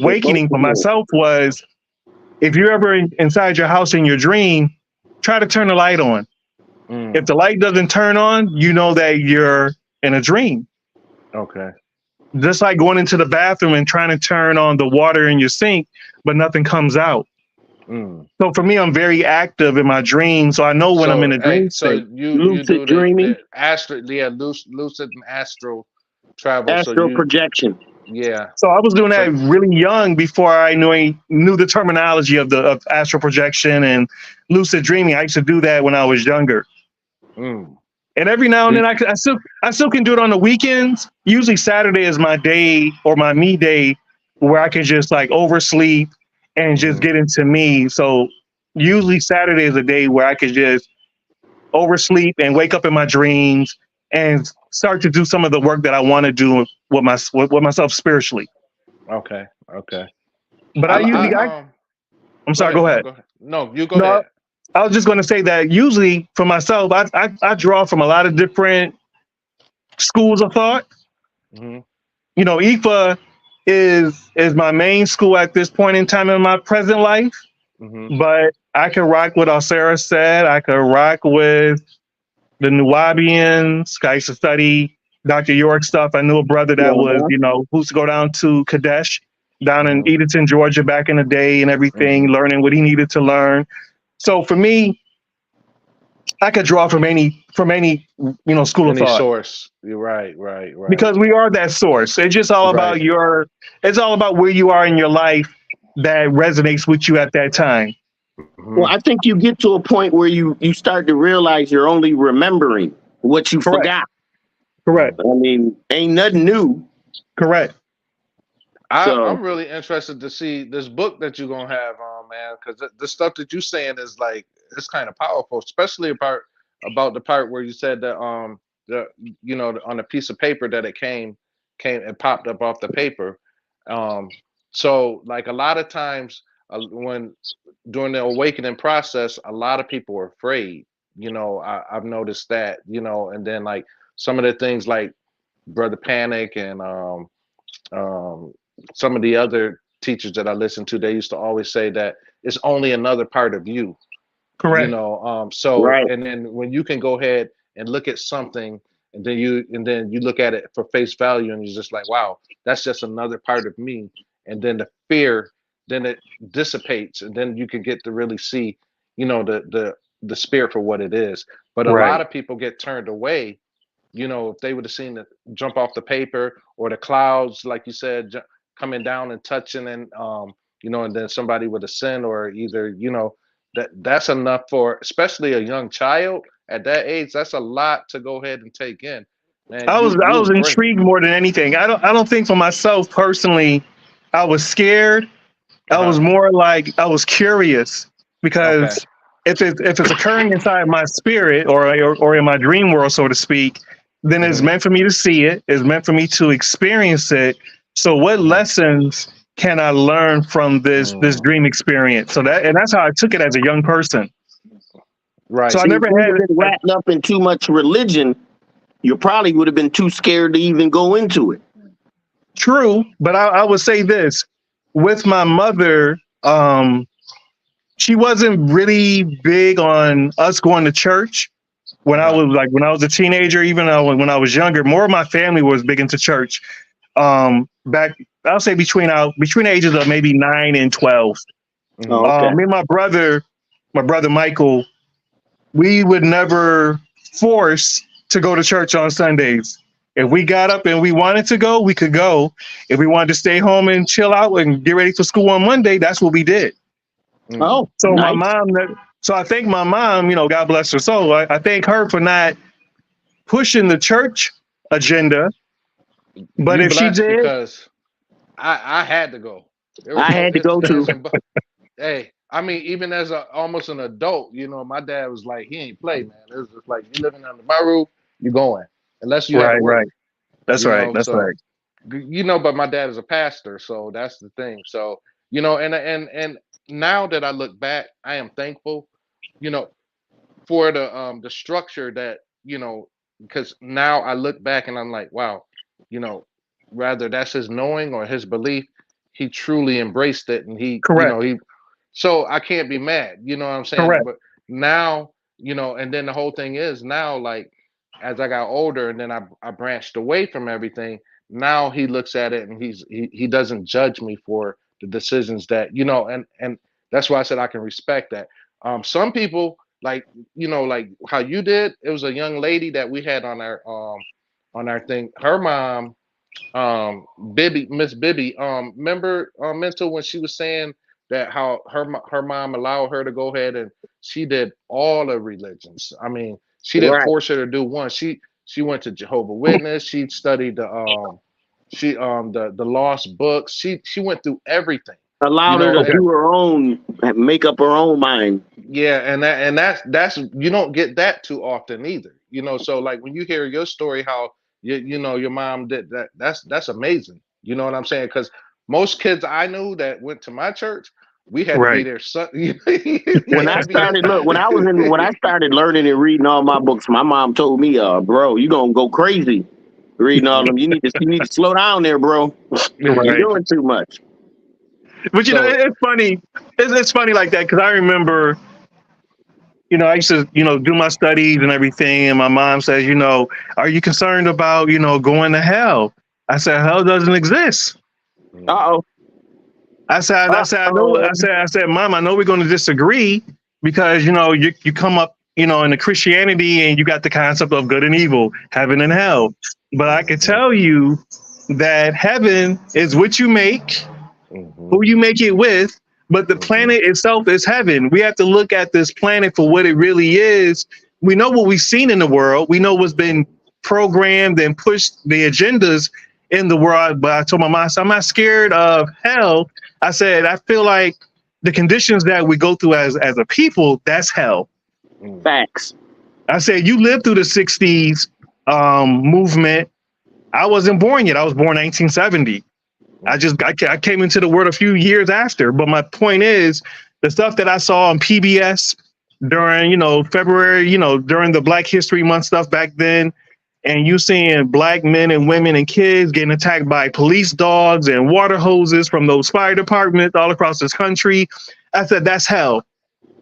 They both awakening for do. myself was, if you're ever inside your house in your dream, try to turn the light on. If Mm. the light doesn't turn on, you know that you're in a dream. Okay. Just like going into the bathroom and trying to turn on the water in your sink, but nothing comes out. Mm. So for me, I'm very active in my dreams. So I know when I'm in So a hey, dream so state. you Lucid do the dreaming, astral, yeah, lucid and astral travel. So astral you, projection. yeah. So I was doing So that really young before I knew the terminology of astral projection and lucid dreaming. I used to do that when I was younger. mm. And every now and Do then I still can do it on the weekends. Usually Saturday is my day or my me day where I can just like oversleep and just mhm. get into me. So usually Saturday is a day where I could just oversleep and wake up in my dreams and start to do some of the work that I want to do with myself spiritually. Okay, okay. But I, I I usually I'm go sorry, ahead. go No, ahead. go ahead. No, you go No, ahead. I was just going to say that usually for myself, I draw from a lot of different schools of thought. Hmm. IFA is my main school at this point in time in my present life. Hmm. But I could rock with Sarah said. I could rock with the Nuwabians. I used to study Dr. York stuff. I knew a brother that was, Uh-huh. who used to go down to Kadesh, down in Hmm. Edenton, Georgia, back in the day, and everything, Hmm. learning what he needed to learn. So for me, I could draw from any school of Any thought, source. You're right, right, right, because we are that source. It's just all right. about it's all about where you are in your life that resonates with you at that time. Hmm. Well, I think you get to a point where you start to realize you're only remembering what you Correct. forgot. Correct. I mean, ain't nothing new. Correct. So I'm really interested to see this book that you're gonna have on, man, because the stuff that you're saying is like it's kind of powerful, especially about the part where you said that the on a piece of paper that it popped up off the paper. So like a lot of times when during the awakening process, a lot of people are afraid. I've noticed that. And then like some of the things like Brother Panic and um, some of the other teachers that I listened to, they used to always say that it's only another part of you, Correct. so right, and then when you can go ahead and look at something and then you look at it for face value and you're just like, wow, that's just another part of me. And then the fear, then it dissipates, and then you can get to really see, the spirit for what it is. But a Right. lot of people get turned away. If they would have seen it jump off the paper or the clouds, like you said, coming down and touching, and and then somebody would ascend, or either, that's enough for, especially a young child at that age. That's a lot to go ahead and take in, man. I was You I was embrace. intrigued more than anything. I don't think for myself personally, I was scared. I was Uh-huh. more like I was curious Okay. because if it's occurring inside my spirit or in my dream world, so to speak, then it's Hmm. meant for me to see it. It's meant for me to experience it. So what Hmm. lessons can I learn from this Mm. dream experience? That's how I took it as a young person. So Right. I see, if never you'd had have been wrapped up in too much religion, you probably would have been too scared to even go into it. true, but I would say this with my mother. She wasn't really big on us going to church Uh-huh. when I was a teenager. Even when I was younger, more of my family was big into church. Back, I'll say between the ages of maybe 9 and 12. Hmm. Oh, okay. Me and my brother Michael, we would never force to go to church on Sundays. If we got up and we wanted to go, we could go. If we wanted to stay home and chill out and get ready for school on Monday, that's what we did. Mm. Oh, So my nice. mom, so I thank my mom, God bless her soul. I thank her for not pushing the church agenda. But You if she blessed did, because I had to go. There was I no had to ifs, go ands, to. and buts. Hey, I mean, even as almost an adult, my dad was like, he ain't play, man. It was just like, you living under my roof, you going, unless you had to right, work, right. That's right. That's So right. but my dad is a pastor, so that's the thing. So and now that I look back, I am thankful, you know, for the structure that because now I look back and I'm like, wow, you know, rather that's his knowing or his belief, he truly embraced it, and Correct. he. So I can't be mad, you know what I'm saying? Correct. But now, and then the whole thing is now, like, as I got older and then I branched away from everything. Now he looks at it and he doesn't judge me for the decisions that and that's why I said I can respect that. Some people, like, like how you did. It was a young lady that we had on our thing. Her mom, Bibby, Miss Bibby, remember, Mental, when she was saying that how her mom allowed her to go ahead and she did all the religions. I mean, she didn't Right. force her to do one. She went to Jehovah Witness. She studied the lost books. She went through everything. You Allowed her know, to Okay. do her own, make up her own mind. yeah, and that's you don't get that too often either. So like when you hear your story, how your mom did that, that's amazing. You know what I'm saying? Because most kids I knew that went to my church, we had to be Right. there. We When had I to be there. started look, when I started learning and reading all my books, my mom told me, bro, you gonna go crazy reading all them. You need to slow down there, bro. You're Right. doing too much. But So it's funny. It's funny like that because I remember, I used to, do my studies and everything, and my mom says, are you concerned about, going to hell? I said, hell doesn't exist. Uh oh. I Uh said, oh. I said, Mom, I know we're going to disagree because, you come up, in the Christianity and you got the concept of good and evil, heaven and hell. But I can mhm, tell you that heaven is what you make, mhm, who you make it with, but the mhm, planet itself is heaven. We have to look at this planet for what it really is. We know what we've seen in the world. We know what's been programmed and pushed the agendas in the world. But I told my mom, I said, I'm not scared of hell. I said, I feel like the conditions that we go through as a people, that's hell. Facts. I said, you lived through the 60s movement. I wasn't born yet. I was born 1970. I came into the world a few years after. But my point is, the stuff that I saw on PBS during, February, during the Black History Month stuff back then, and you seeing black men and women and kids getting attacked by police dogs and water hoses from those fire departments all across this country. I said, that's hell.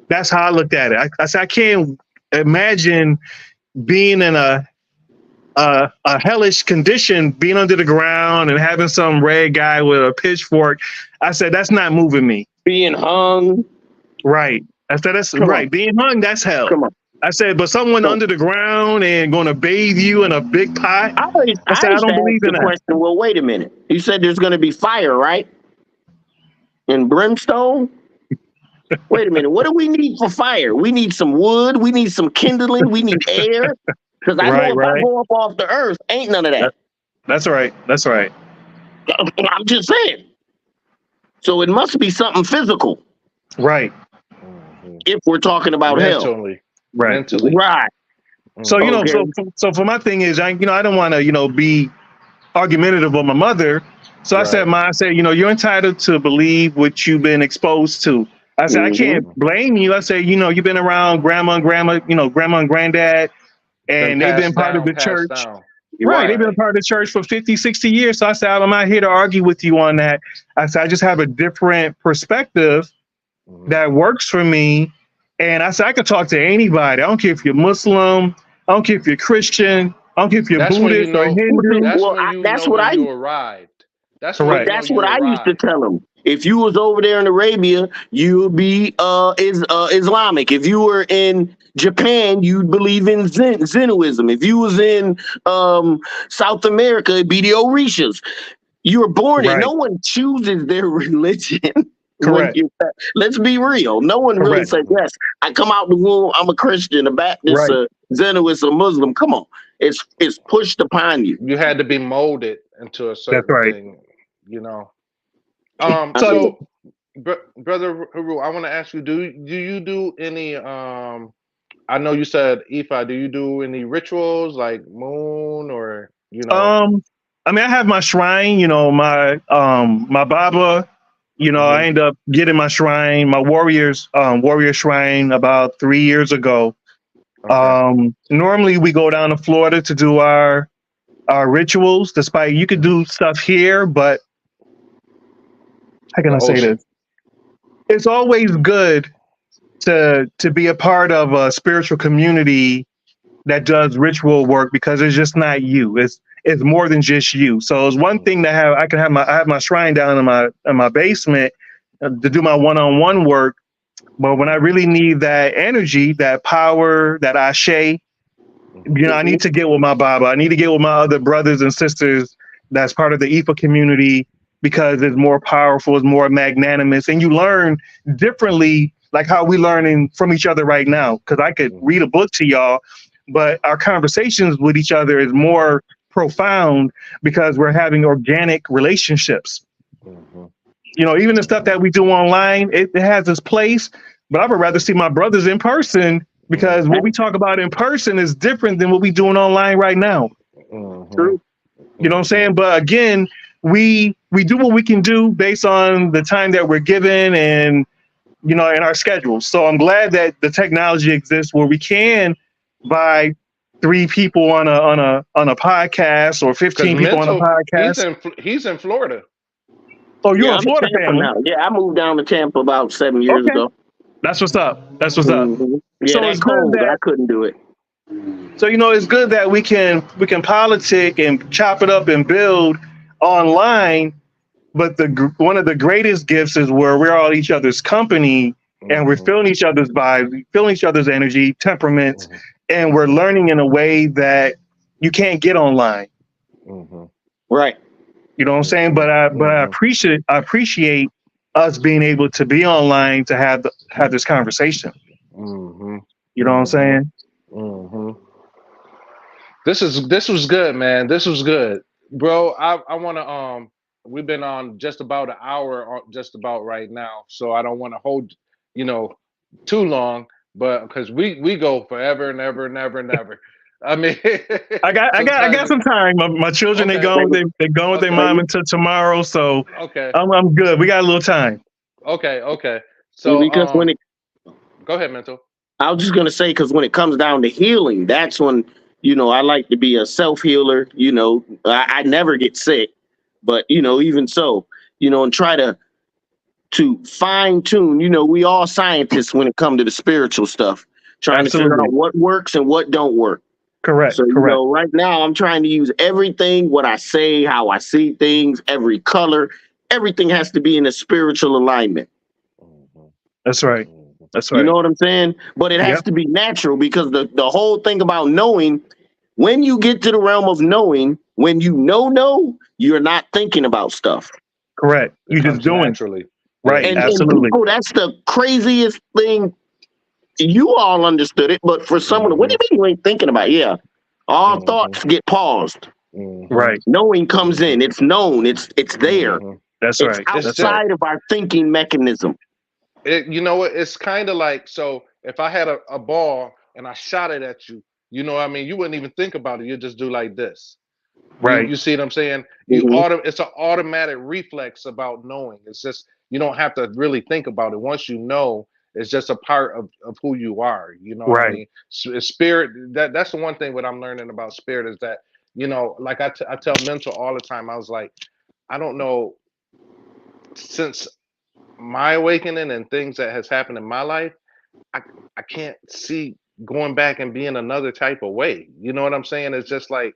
That's how I looked at it. I said, I can't imagine being in a hellish condition, being under the ground and having some red guy with a pitchfork. I said, that's not moving me. Being hung. Right. I said, that's right. Being hung, that's hell. Come on. I said, but someone under the ground and going to bathe you in a big pot. I said, I don't believe in that. Question, well, wait a minute. You said there's going to be fire, right? And brimstone? Wait a minute. What do we need for fire? We need some wood. We need some kindling. We need air. Because I know if I go up off the earth, ain't none of that. That's right. That's right. I'm just saying. So it must be something physical. Right. If we're talking about hell. Right. Mentally. Right. So, so for my thing is, I don't want to, be argumentative with my mother. So I said, you're entitled to believe what you've been exposed to. I said, I can't blame you. I said, you've been around grandma and granddad, and they've been part of the church. Right. They've been part of the church for 50, 60 years. So I said, I'm not here to argue with you on that. I said, I just have a different perspective that works for me. And I said, I could talk to anybody. I don't care if you're Muslim. I don't care if you're Christian. I don't care if you're Buddhist or Hindu. That's what I arrived. That's what I used to tell them. If you was over there in Arabia, you would be Islamic. If you were in Japan, you'd believe in Zennism. If you was in South America, it'd be the Orishas. You were born in. No one chooses their religion. Correct. Let's be real. No one really said, yes, I come out the womb, I'm a Christian, a Baptist, a Zenist, a Muslim. Come on. It's pushed upon you. You had to be molded into a certain thing, So, Brother Haru, I want to ask you, do you do any, I know you said Ifa, do you do any rituals like moon or, I have my shrine, my Baba, I end up getting my shrine, my warrior shrine about 3 years ago. Okay. Normally we go down to Florida to do our rituals, despite you could do stuff here, but how can I say this? It's always good to be a part of a spiritual community that does ritual work, because it's just not you. It's more than just you. So it's one thing to have. I have my shrine down in my basement to do my one-on-one work. But when I really need that energy, that power, that ashe, I need to get with my Baba. I need to get with my other brothers and sisters that's part of the Ifa community, because it's more powerful, it's more magnanimous, and you learn differently, like how we learning from each other right now. Because I could read a book to y'all, but our conversations with each other is more profound because we're having organic relationships. Even the stuff that we do online, it has its place, but I would rather see my brothers in person, because what we talk about in person is different than what we doing online right now. True. You know what I'm saying? But again, we do what we can do based on the time that we're given and, in our schedules. So I'm glad that the technology exists where we can buy 3 people on a podcast or 15 people on a podcast. He's in Florida. Oh, you're in Florida family. Now. Yeah, I moved down to Tampa about 7 years ago. That's what's up. Yeah, so it's cold. I couldn't do it. So it's good that we can politic and chop it up and build online. But one of the greatest gifts is where we're all each other's company, and we're feeling each other's vibes, feeling each other's energy, temperaments, and we're learning in a way that you can't get online. Right. You know what I'm saying? But I appreciate us being able to be online to have this conversation. You know what I'm saying? This was good, man. This was good, bro. I want to We've been on just about an hour, just about right now, so I don't want to hold, you know, too long, but because we go forever and ever and ever and ever. I mean, I got sometimes. some time. My children Okay, they going with their okay, mom until tomorrow, so okay, I'm good. We got a little time. okay. Well, So because when it, go ahead, Mental. I was just gonna say, because when it comes down to healing, that's when, I like to be a self healer. I never get sick, but even so, and try to fine tune. We all scientists when it comes to the spiritual stuff, trying to figure Absolutely. out what works and what don't work. Correct. So, Correct. right now I'm trying to use everything, what I say, how I see things, every color, everything has to be in a spiritual alignment. That's right. That's You right. know what I'm saying? But it has Yep. to be natural, because the whole thing about knowing, when you get to the realm of knowing, when you're not thinking about stuff. Correct. It You just comes doing. naturally. Right. Yeah, And Absolutely. people, that's the craziest thing. You all understood it, but for someone, what do you mean you ain't thinking about it? Yeah. All thoughts get paused. Right. Knowing comes in. It's known. It's there. That's It's right. It's That's right. outside of our thinking mechanism. You know what? It's kind of like, so if I had a ball and I shot it at you, you know what I mean? You wouldn't even think about it. You just do like this. Right. You see what I'm saying? Mhm. It's an automatic reflex about knowing. It's just, you don't have to really think about it. Once you know, it's just a part of who you are. You know what I Right. mean? Spirit. That's the one thing what I'm learning about spirit is that, like I tell Mental all the time. I was like, I don't know, since my awakening and things that has happened in my life, I I can't see going back and being another type of way. You know what I'm saying? It's just like,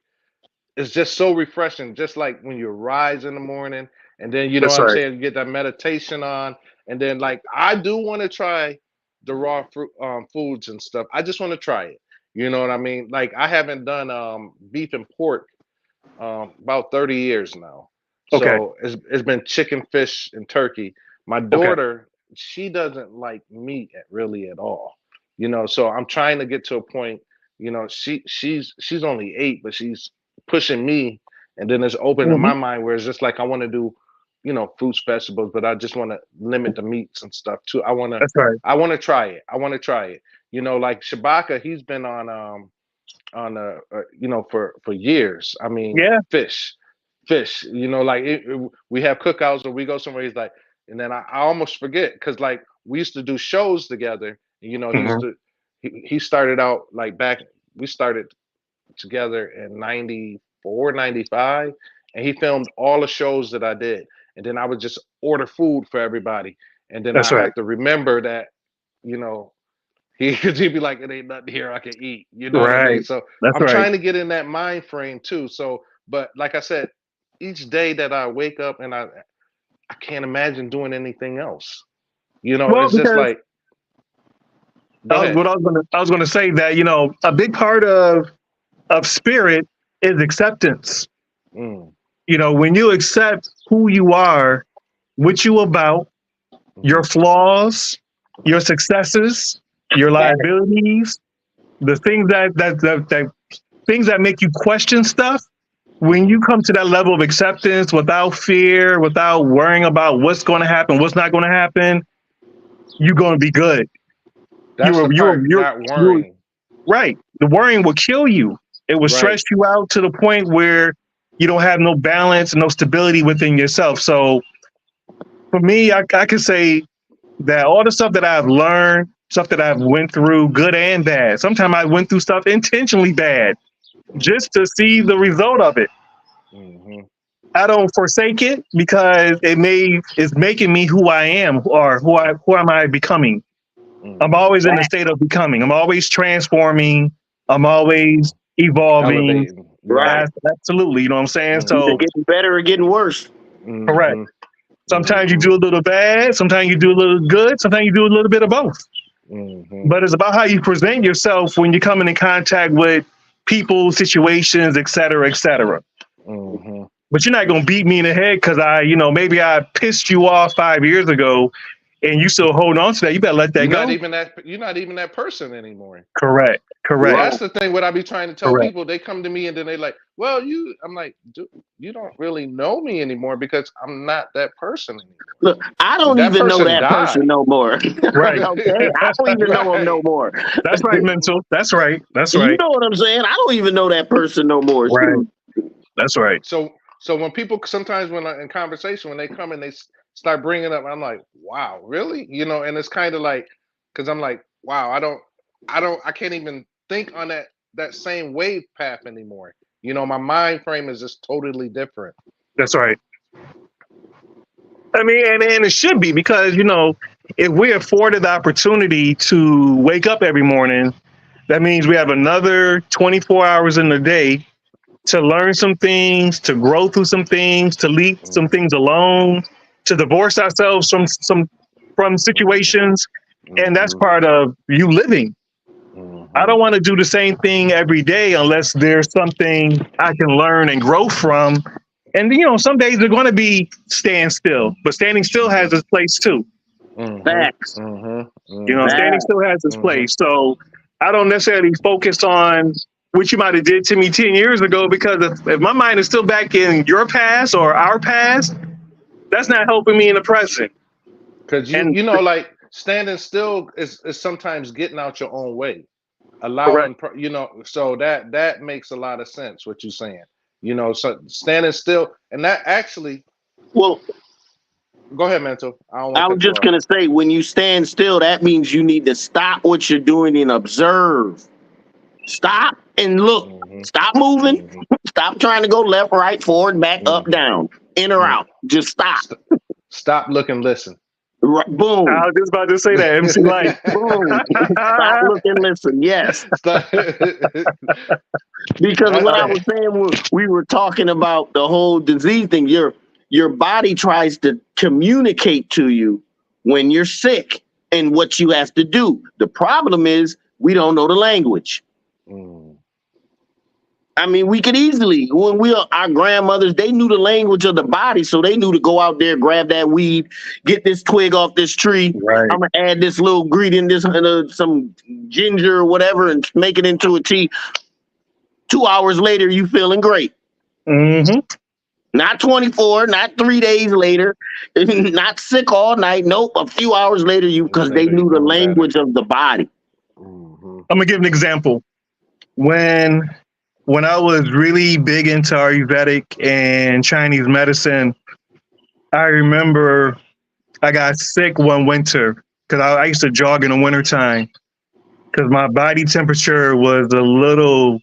it's just so refreshing. Just like when you rise in the morning, and then you know That's what I'm right. saying, you get that meditation on, and then like I do want to try the raw fruit foods and stuff. I just want to try it. You know what I mean? Like I haven't done beef and pork about 30 years now. Okay. So it's been chicken, fish, and turkey. My Okay. daughter, she doesn't like meat really at all. So I'm trying to get to a point. She's only 8, but she's pushing me, and then it's open in Hmm. my mind where it's just like I want to do, fruits, vegetables, but I just want to limit the meats and stuff too. That's right. I want to try it. I want to try it. Like Shabaka, he's been for years. I mean, Yeah. fish. We have cookouts or we go somewhere. He's like, and then I almost forget because like we used to do shows together. And, Hmm. he started out like back. We started together in 94, 95, and he filmed all the shows that I did. And then I would just order food for everybody, and then That's I right. have to remember that, you know, he'd be like, it ain't nothing here I can eat. You know what I mean? Right. So That's I'm right. trying to get in that mind frame too. So, but like I said, each day that I wake up and I can't imagine doing anything else. Well, It's just because like, go ahead. I was gonna say that a big part of spirit is acceptance. Mm, When you accept who you are, what you about, your flaws, your successes, your liabilities, the things that things that make you question stuff. When you come to that level of acceptance without fear, without worrying about what's going to happen, what's not going to happen, you're going to be good. that's the part, You're not you're worrying. right. The worrying will kill you. It will Right. stress you out to the point where you don't have no balance, no stability within yourself. So for me, I can say that all the stuff that I've learned, stuff that I've went through, good and bad. Sometimes I went through stuff intentionally bad just to see the result of it. Mm-hmm. I don't forsake it because it's making me who I am, or who am I becoming. I'm Mm-hmm. always in a state of becoming. I'm always transforming. I'm always evolving. Elevating. Right. Right. Absolutely. You know what I'm saying? Either So, Mm-hmm. getting better or getting worse. correct. Mm-hmm. Sometimes you Mm-hmm. do a little bad. Sometimes you do a little good. Sometimes you do a little bit of both. Mm-hmm. But it's about how you present yourself when you're coming in contact with people, situations, et cetera, et cetera. Mm-hmm. But you're not going to beat me in the head because maybe I pissed you off 5 years ago and you still hold on to that. You better let that go. You're not even that person anymore. Correct. Correct. That's the thing. What I be trying to tell Correct. people, they come to me and then they like, well, I'm like, dude, you don't really know me anymore because I'm not that person anymore. Look, I don't That even know person that person died. no more. Right. Okay, I don't even know him no Right. more. That's right, mental. That's right. That's You right. know what I'm saying? I don't even know that person no more. Right. Shoot. That's right. So when people sometimes when in conversation when they come and they start bringing up, I'm like, wow, really? You know, and it's kind of like because I'm like, wow, I can't even think on that same wave path anymore. You know, my mind frame is just totally different. That's right. I mean, and it should be because, if we're afforded the opportunity to wake up every morning, that means we have another 24 hours in the day to learn some things, to grow through some things, to leave some things alone, to divorce ourselves from situations. And that's part of you living. I don't want to do the same thing every day unless there's something I can learn and grow from. And, some days they're going to be stand still, but standing still has its place too. Facts. Standing still has its place. So I don't necessarily focus on what you might have did to me 10 years ago, because if my mind is still back in your past or our past, that's not helping me in the present. Because like standing still is sometimes getting out your own way, allowing, so that makes a lot of sense what you're saying. So standing still, and that actually. Well, go ahead, Mental. I was just gonna say, when you stand still, that means you need to stop what you're doing and observe. Stop and look. Stop moving. Stop trying to go left, right, forward, back, up, down, in or out. Just stop. Stop, look, and listen. Right, boom. I was just about to say that, MC Light. Boom. Stop, look, and listen. Yes. Because what I was saying, we were talking about the whole disease thing. Your body tries to communicate to you when you're sick and what you have to do. The problem is we don't know the language. I mean, we could easily, our grandmothers, they knew the language of the body, so they knew to go out there, grab that weed, get this twig off this tree. Right. I'm gonna add this little ingredient, some ginger or whatever, and make it into a tea. 2 hours later, you feeling great. Not 24, not 3 days later, not sick all night. Nope, a few hours later, because they knew the language of the body. I'm gonna give an example. When I was really big into Ayurvedic and Chinese medicine, I remember I got sick one winter because I used to jog in the wintertime because my body temperature was I was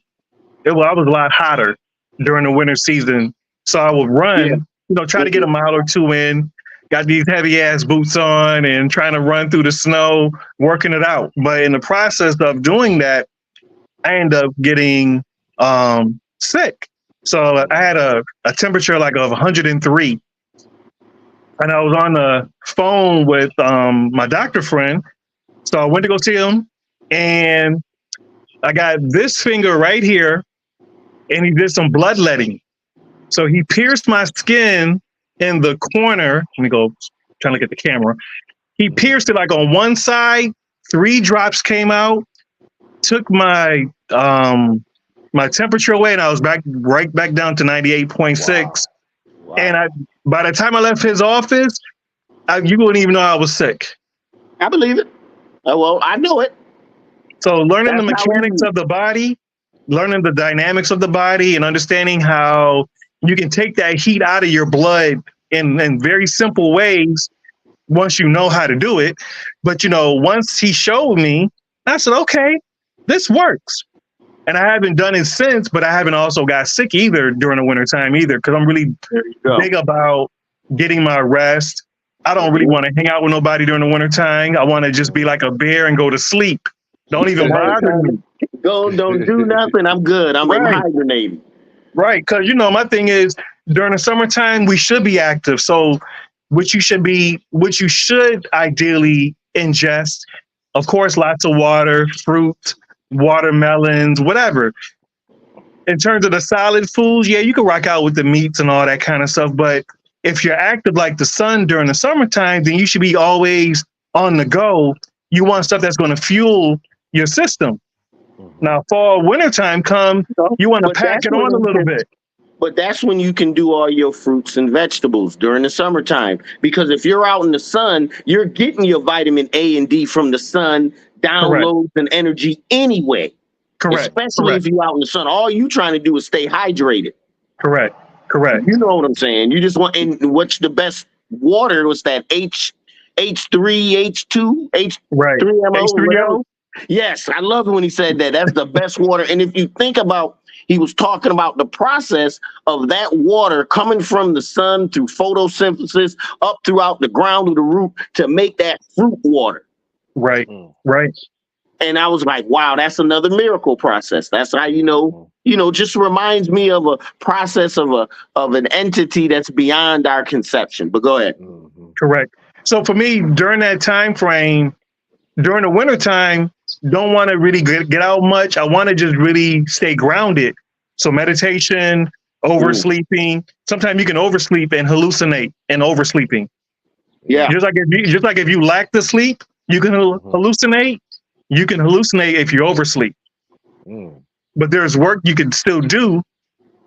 a lot hotter during the winter season. So I would run, try to get a mile or two in, got these heavy ass boots on and trying to run through the snow, working it out. But in the process of doing that, I ended up getting sick. So I had a temperature like of 103. And I was on the phone with my doctor friend. So I went to go see him, and I got this finger right here, and he did some bloodletting. So he pierced my skin in the corner. Let me go trying to look at the camera. He pierced it like on one side, 3 drops came out, took my my temperature away, and I was right back down to 98.6. Wow. And by the time I left his office, you wouldn't even know I was sick. I believe it. Well, I know it. So learning the mechanics of the body, learning the dynamics of the body, and understanding how you can take that heat out of your blood in very simple ways once you know how to do it. But, once he showed me, I said, okay, this works. And I haven't done it since, but I haven't also got sick either during the wintertime either, because I'm really big about getting my rest. I don't really want to hang out with nobody during the wintertime. I want to just be like a bear and go to sleep. Don't even bother me. Don't do nothing. I'm good. I'm hibernating. Right, because my thing is during the summertime we should be active. So what you should ideally ingest, of course, lots of water, fruit, watermelons, whatever. In terms of the solid foods, you can rock out with the meats and all that kind of stuff. But if you're active like the sun during the summertime, then you should be always on the go. You want stuff that's going to fuel your system. Now, fall, wintertime comes, you want to pack it on a little bit. But that's when you can do all your fruits and vegetables during the summertime. Because if you're out in the sun, you're getting your vitamin A and D from the sun, downloads and energy anyway. Correct. Especially if you're out in the sun. All you trying to do is stay hydrated. Correct. You know what I'm saying? You just want, and what's the best water was that H3, H2, H3MO. H3O. Yes, I love it when he said that. That's the best water. And if you think about, he was talking about the process of that water coming from the sun through photosynthesis up throughout the ground of the root to make that fruit water. Right. And I was like, wow, that's another miracle process. That's how just reminds me of a process of an entity that's beyond our conception. But go ahead. Correct. So for me, during that time frame, during the wintertime, don't want to really get out much. I want to just really stay grounded. So meditation, oversleeping. Sometimes you can oversleep and hallucinate and oversleeping. Yeah. Just like if you lack the sleep, you can hallucinate. You can hallucinate if you oversleep. But there's work you can still do.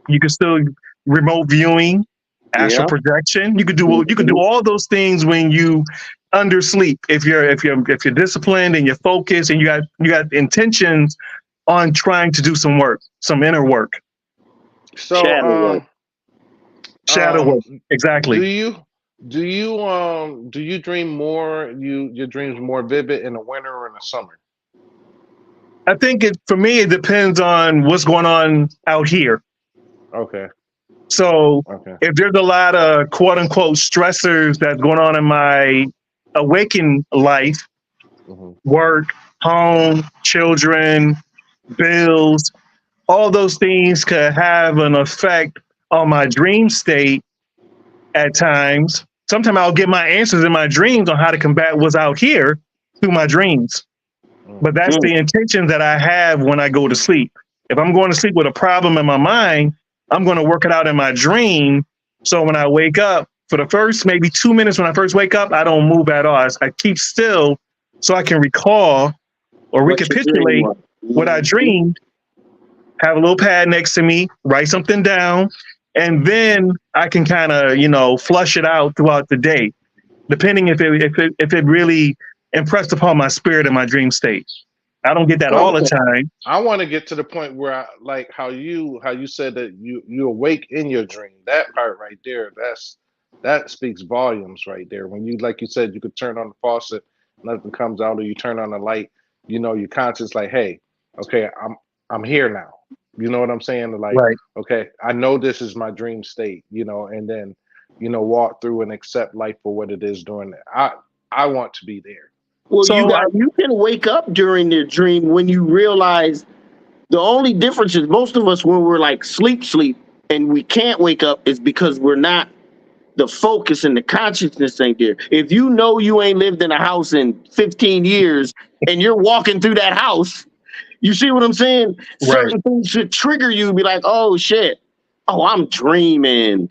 You can still remote viewing, astral projection. You could do all those things when you undersleep. If you're disciplined and you're focused and you got intentions on trying to do some work, some inner work. So shadow work. Exactly. Do you dream more? Your dreams more vivid in the winter or in the summer? I think for me it depends on what's going on out here. Okay. So if there's a lot of quote unquote stressors that's going on in my awakened life, work, home, children, bills, all those things could have an effect on my dream state at times. Sometimes I'll get my answers in my dreams on how to combat what's out here through my dreams. But that's the intention that I have when I go to sleep. If I'm going to sleep with a problem in my mind, I'm going to work it out in my dream. So when I wake up, for the first maybe 2 minutes when I first wake up, I don't move at all. I keep still so I can recall or recapitulate what I dreamed, have a little pad next to me, write something down, and then I can kind of, flush it out throughout the day, depending if it really impressed upon my spirit in my dream state. I don't get that all the time. I want to get to the point where I like how you said that you awake in your dream. That part right there, that speaks volumes right there. When you, like you said, you could turn on the faucet, nothing comes out, or you turn on the light, your conscience like, hey, okay, I'm here now. You know what I'm saying? Like, okay, I know this is my dream state, and then, walk through and accept life for what it is during that. I want to be there. Well, you can wake up during your dream when you realize the only difference is most of us when we're like sleep, and we can't wake up is because we're not, the focus and the consciousness ain't there. If you know you ain't lived in a house in 15 years and you're walking through that house, you see what I'm saying? Certain things should trigger you, be like, oh shit. Oh, I'm dreaming.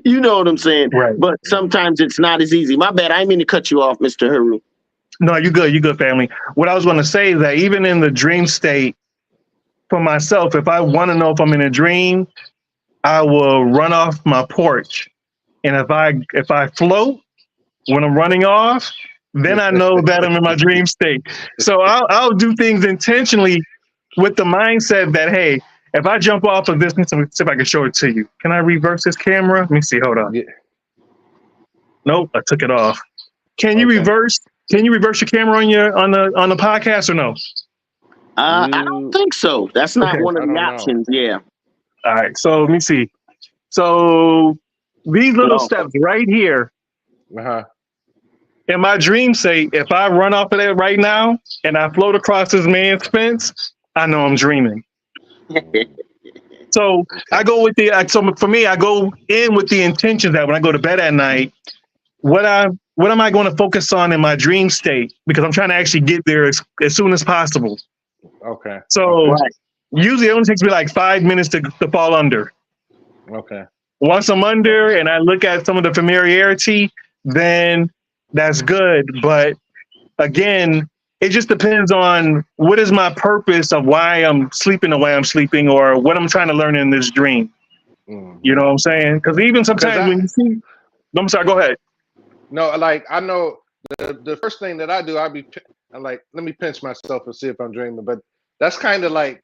You know what I'm saying? Right. But sometimes it's not as easy. My bad. I didn't mean to cut you off, Mr. Haru. No, you're good. You're good, family. What I was going to say is that even in the dream state, for myself, if I want to know if I'm in a dream, I will run off my porch. And if I float when I'm running off, then I know that I'm in my dream state. So I'll do things intentionally with the mindset that, hey, if I jump off of this, let me see if I can show it to you. Can I reverse this camera? Let me see. Hold on. Yeah. Nope, I took it off. Can you reverse? Can you reverse your camera on the podcast or no? I don't think so. That's not one of the options. Yeah. All right. So let me see. So these little steps right here. In my dream state, if I run off of that right now and I float across this man's fence, I know I'm dreaming. So I go with so for me, I go in with the intention that when I go to bed at night, what am I going to focus on in my dream state? Because I'm trying to actually get there as soon as possible. Okay. So usually it only takes me like 5 minutes to fall under. Okay. Once I'm under and I look at some of the familiarity, then that's good. But again, it just depends on what is my purpose of why I'm sleeping the way I'm sleeping, or what I'm trying to learn in this dream. You know what I'm saying? Because even sometimes when you see, I'm sorry, go ahead. No, like I know the first thing that I do, I'm like, let me pinch myself and see if I'm dreaming. But that's kind of like,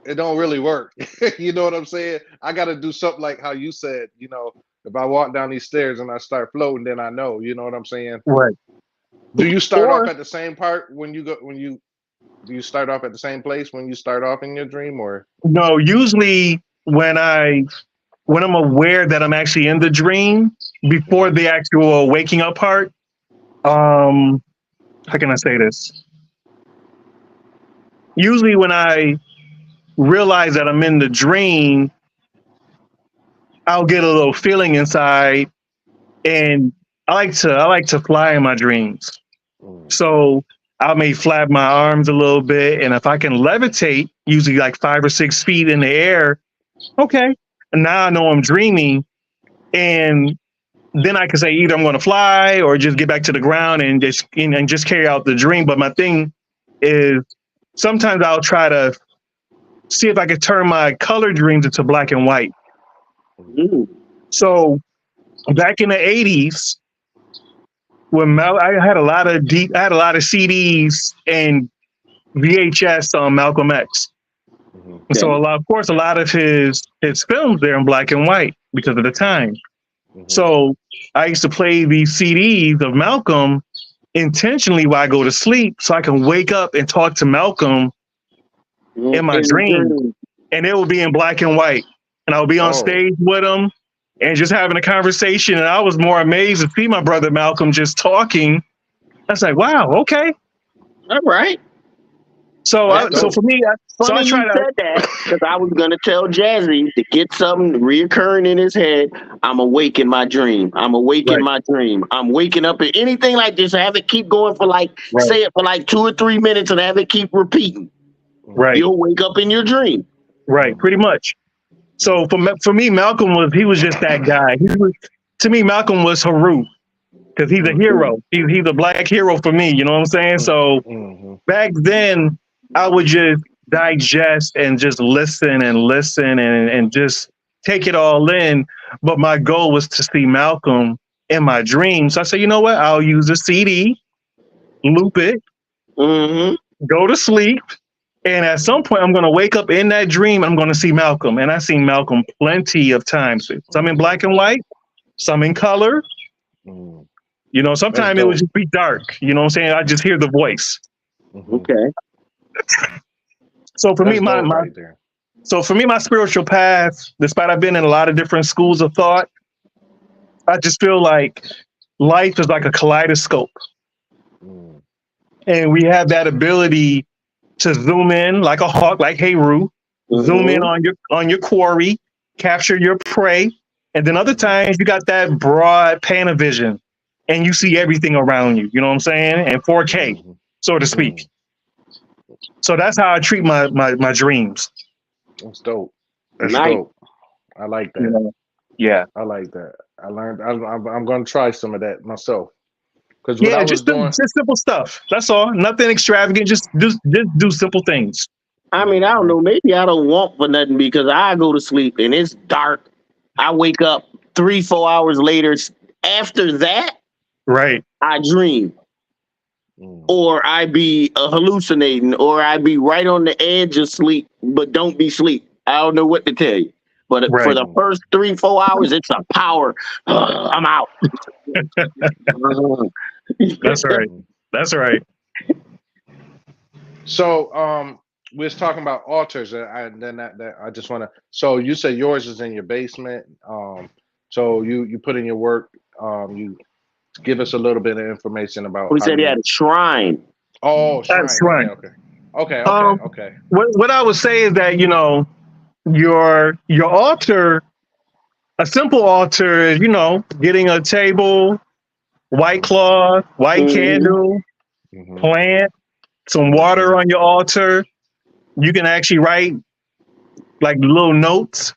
it don't really work. You know what I'm saying? I got to do something like how you said, you know, if I walk down these stairs and I start floating, then I know, you know what I'm saying? Right. Do you start Or off at the same part when you go, do you start off at the same place when you start off in your dream, or? No, usually when I'm aware that I'm actually in the dream before the actual waking up part, how can I say this? Usually when I realize that I'm in the dream, I'll get a little feeling inside, and I like to fly in my dreams. So I may flap my arms a little bit, and if I can levitate, usually like 5 or 6 feet in the air, okay. And now I know I'm dreaming, and then I can say either I'm going to fly or just get back to the ground and just carry out the dream. But my thing is, sometimes I'll try to see if I could turn my color dreams into black and white. So back in the 80s, when I had a lot of CDs and VHS on Malcolm X. And so of course, a lot of his films there in black and white because of the time. So I used to play these CDs of Malcolm intentionally while I go to sleep, so I can wake up and talk to Malcolm in my dream, and it will be in black and white, and I'll be on stage with him and just having a conversation. And I was more amazed to see my brother Malcolm just talking. I was like, wow, okay, all right. So for me, funny I try you said that, because I was gonna tell Jazzy to get something reoccurring in his head. I'm awake in my dream. I'm awake in my dream. I'm waking up in anything like this. Have it keep going for say it for like 2 or 3 minutes, and have it keep repeating. Right. You'll wake up in your dream. Right. Pretty much. So for me, Malcolm was just that guy. To me, Malcolm was Haru, because he's a hero. He's a black hero for me. You know what I'm saying? So back then, I would just digest and just listen and just take it all in. But my goal was to see Malcolm in my dreams. So I said, you know what? I'll use a CD, loop it, go to sleep. And at some point, I'm going to wake up in that dream. I'm going to see Malcolm. And I've seen Malcolm plenty of times. Some in black and white, some in color. You know, sometimes it would just be dark. You know what I'm saying? I just hear the voice. Okay. So for me, my spiritual path, despite I've been in a lot of different schools of thought, I just feel like life is like a kaleidoscope. And we have that ability to zoom in like a hawk, like Heru, zoom in on your quarry, capture your prey. And then other times you got that broad Panavision and you see everything around you. You know what I'm saying? And 4K, so to speak. So that's how I treat my dreams. That's dope. That's dope. I like that. Yeah. I like that. I learned. I'm going to try some of that myself. Because just simple stuff. That's all. Nothing extravagant. Just do simple things. I mean, I don't know. Maybe I don't want for nothing, because I go to sleep and it's dark. I wake up 3-4 hours later. After that, I dream. Or I be hallucinating, or I be right on the edge of sleep, but don't be sleep. I don't know what to tell you. But for the first 3-4 hours, it's a power. I'm out. That's right. That's right. So we was talking about altars, and then that I just want to. So you said yours is in your basement. So you put in your work. You give us a little bit of information about. We said he had a shrine. Oh, shrine. Okay. What I would say is that, you know, your altar, a simple altar is, you know, getting a table, white cloth, white candle, plant, some water on your altar. You can actually write like little notes.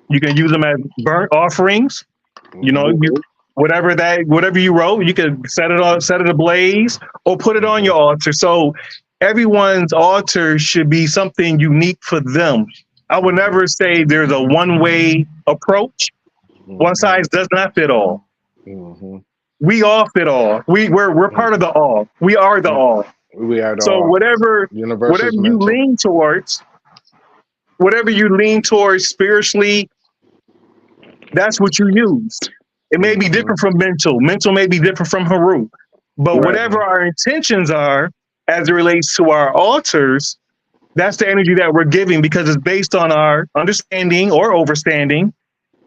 You can use them as burnt offerings. You know, whatever you wrote, you can set it ablaze, or put it on your altar. So everyone's altar should be something unique for them. I would never say there's a one-way approach. One size does not fit all. We all fit all. We're part of the all. We are the all. We are the So all. whatever Universe is you mental. lean towards spiritually, that's what you use. It may be different from mental. Mental may be different from Haru. But whatever our intentions are as it relates to our altars, that's the energy that we're giving, because it's based on our understanding or overstanding.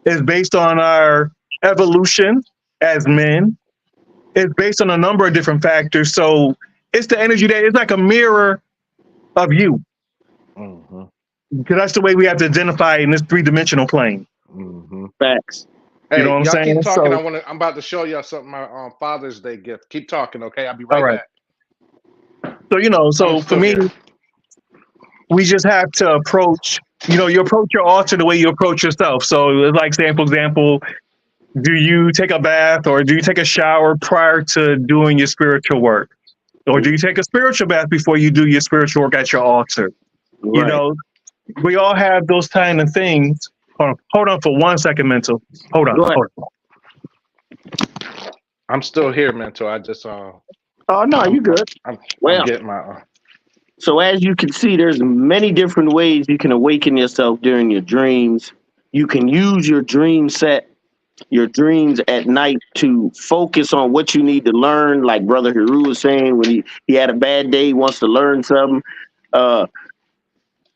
It's based on our evolution as men. It's based on a number of different factors. So it's the energy that it's like a mirror of you. Because that's the way we have to identify in this three-dimensional plane. Facts. Hey, you know what I'm y'all saying? keep talking. So, I'm about to show y'all something. My Father's Day gift. Keep talking, okay? I'll be right back. So I'm for still me, here. we just have to approach. You approach your altar the way you approach yourself. So, like, say, for example, do you take a bath or do you take a shower prior to doing your spiritual work, or do you take a spiritual bath before you do your spiritual work at your altar? Right. We all have those kind of things. Hold on for 1 second, Mental. Hold on. Go ahead. I'm still here, Mental. I just Oh no, you good. I'm Well, getting my. so as you can see, there's many different ways you can awaken yourself during your dreams. You can use your dreams at night to focus on what you need to learn. Like Brother Hiru was saying, when he had a bad day, he wants to learn something.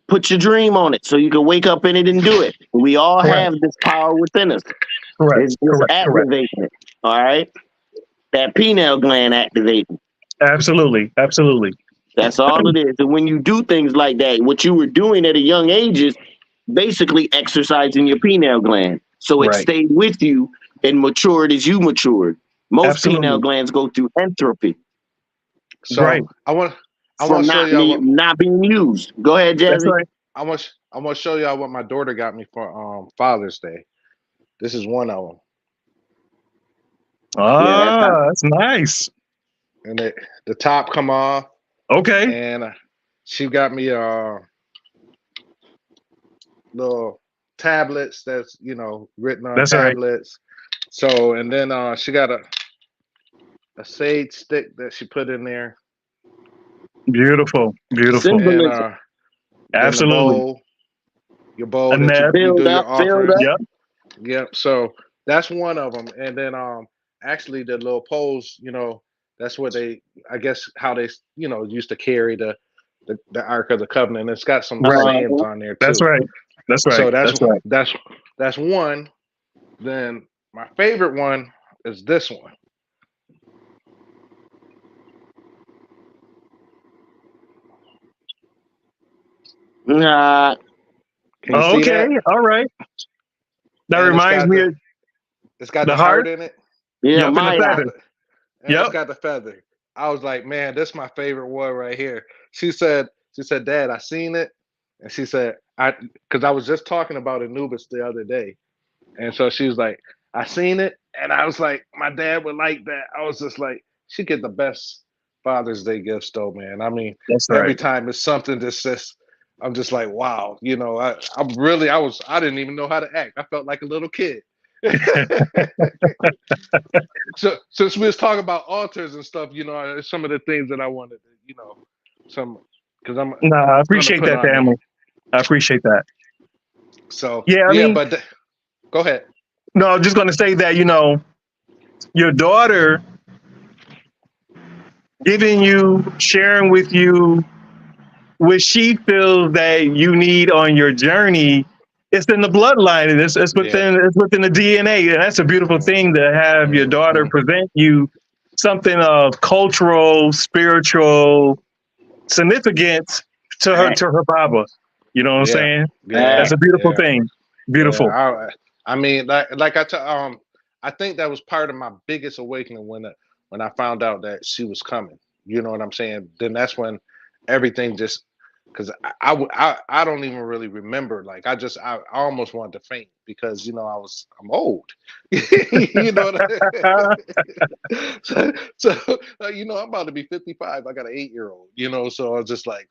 Put your dream on it so you can wake up in it and do it. We all have this power within us. It's just activating it. All right. That pineal gland activating. Absolutely. That's all it is. And when you do things like that, what you were doing at a young age is basically exercising your pineal gland. So it stayed with you and matured as you matured. Most pineal glands go through entropy. So I want to show y'all not being used. Go ahead, Jazzy. That's right. I want to show y'all what my daughter got me for Father's Day. This is one of them. That's nice. And the top come off. Okay. And she got me little tablets that's written on tablets. Right. So and then she got a sage stick that she put in there. Beautiful. And absolutely. Your bowl that you do your offering. Yep. So that's one of them. And then actually the little poles, that's what I guess how they used to carry the Ark of the Covenant. It's got some sayings on there too. That's right. So that's one. Then my favorite one is this one. Nah. Can you see that? All right. That reminds me of it's got the heart in it. Yeah, my feather. It's got the feather. I was like, man, this is my favorite one right here. She said, Dad, I seen it. And she said, because I was just talking about Anubis the other day. And so she was like, I seen it. And I was like, my dad would like that. I was just like, she get the best Father's Day gifts though, man. I mean, every time it's something that says, I'm just like, wow, I didn't even know how to act. I felt like a little kid. So since we was talking about altars and stuff, some of the things that I wanted to, because I appreciate that, family. I appreciate that. So but go ahead. No, I'm just going to say that your daughter sharing with you what she feels that you need on your journey. It's in the bloodline, and it's within the DNA, and that's a beautiful thing to have your daughter present you something of cultural, spiritual significance to her Baba. You know what I'm saying? Yeah, that's a beautiful thing. Beautiful. Yeah, I mean, I think that was part of my biggest awakening when I found out that she was coming. You know what I'm saying? Then that's when everything just because I don't even really remember. Like I almost wanted to faint because I'm old. You know what so I'm about to be 55. I got an 8-year-old. So I was just like,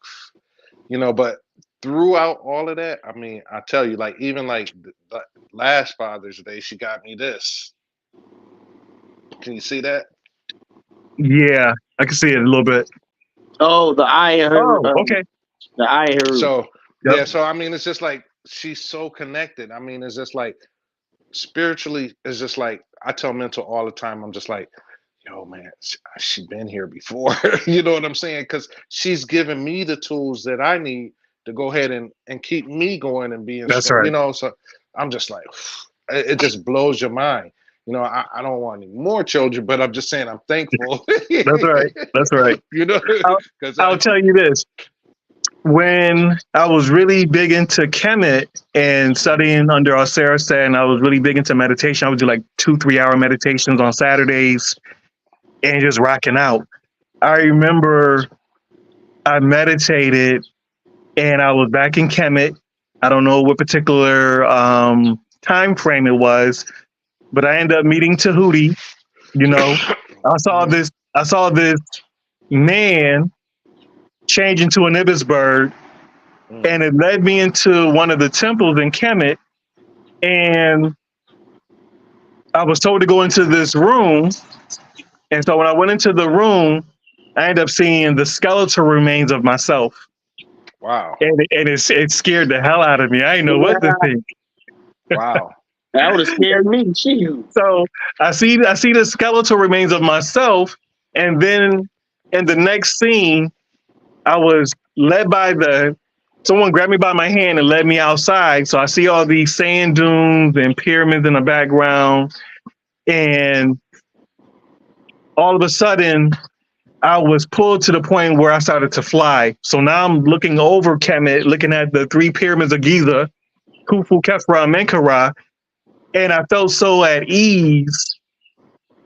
but throughout all of that, I mean, I tell you, like even like the last Father's Day, she got me this. Can you see that? Yeah, I can see it a little bit. Oh, the eye in her. Oh, okay. The eye in her. So Yep. yeah, so I mean, it's just like she's so connected. I mean, it's just like spiritually, it's just like I tell Mental all the time. I'm just like, yo, man, she been here before. You know what I'm saying? Because she's given me the tools that I need to go ahead and keep me going and being That's strong. right. So I'm just like, it just blows your mind. I don't want any more children, but I'm just saying I'm thankful. That's right. That's right. Because I'll tell you this. When I was really big into Kemet and studying under Sarah said, and I was really big into meditation, I would do like 2-3 hour meditations on Saturdays and just rocking out. I remember I meditated and I was back in Kemet. I don't know what particular time frame it was, but I ended up meeting Tahuti. I saw this man change into an ibis bird, and it led me into one of the temples in Kemet, and I was told to go into this room. And so when I went into the room, I ended up seeing the skeletal remains of myself. Wow. And it scared the hell out of me. I didn't know what to think. Wow. That would have scared me. Shoot. So I see the skeletal remains of myself, and then in the next scene, I was led by someone grabbed me by my hand and led me outside. So I see all these sand dunes and pyramids in the background, and all of a sudden, I was pulled to the point where I started to fly. So now I'm looking over Kemet, looking at the 3 pyramids of Giza, Khufu, Khafra, and Menkaure, and I felt so at ease.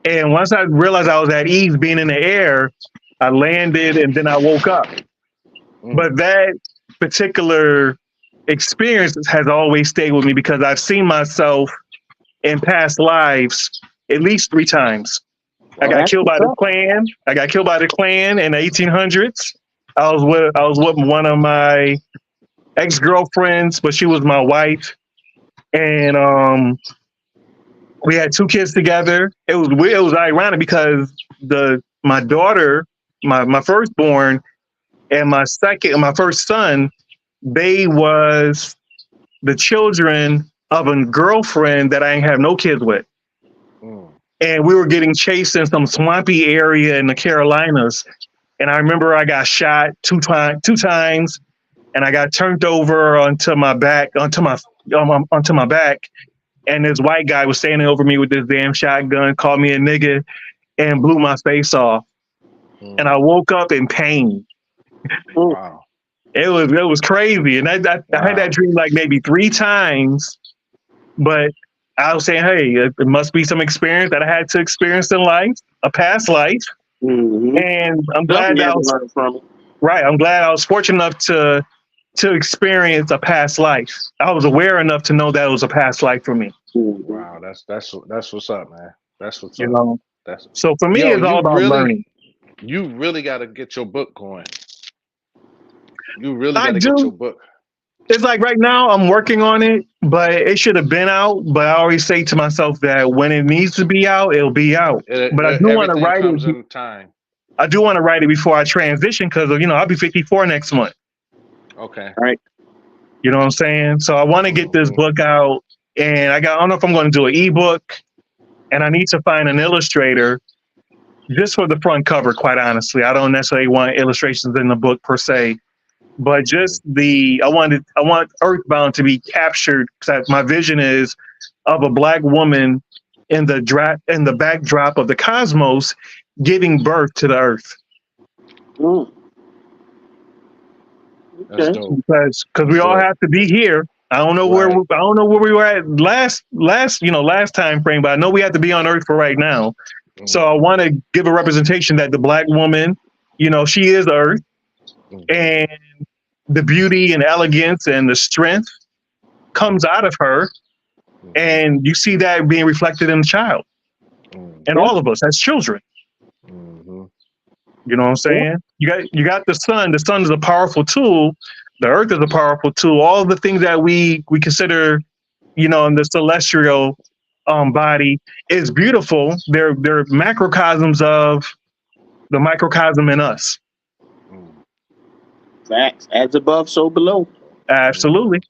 And once I realized I was at ease being in the air, I landed and then I woke up. But that particular experience has always stayed with me because I've seen myself in past lives at least 3 times. I got killed by the Klan. I got killed by the Klan in the 1800s. I was with one of my ex-girlfriends, but she was my wife, and we had 2 kids together. It was ironic because my daughter, my firstborn, and my first son, they was the children of a girlfriend that I ain't have no kids with. And we were getting chased in some swampy area in the Carolinas. And I remember I got shot 2 times, and I got turned over onto my back. And this white guy was standing over me with this damn shotgun, called me a nigga, and blew my face off. And I woke up in pain. Wow. It was crazy. And I had that dream like maybe 3 times, but I was saying, hey, it must be some experience that I had to experience in life, a past life. And I'm glad I'm glad I was fortunate enough to experience a past life. I was aware enough to know that it was a past life for me. Wow, that's what's up, man. That's what's up. So for me, it's all about learning. You really got to get your book going. You really got to get your book. It's like right now I'm working on it, but it should have been out. But I always say to myself that when it needs to be out, it'll be out. But I do want to write it. In time. I do want to write it before I transition because I'll be 54 next month. Okay. All right. You know what I'm saying? So I want to get this book out, and I don't know if I'm going to do an ebook, and I need to find an illustrator just for the front cover. Quite honestly, I don't necessarily want illustrations in the book per se. But just I want Earthbound to be captured because my vision is of a Black woman in the backdrop of the cosmos giving birth to the Earth. That's dope. Because we all have to be here. I don't know where we were at last time frame, but I know we have to be on Earth for right now. So I want to give a representation that the Black woman, she is Earth, and the beauty and elegance and the strength comes out of her, and you see that being reflected in the child and Yeah. all of us as children. You know what I'm saying? You got the sun. The sun is a powerful tool. The earth is a powerful tool. All the things that we consider, in the celestial body is beautiful. They're macrocosms of the microcosm in us. Facts. As above, so below. Absolutely.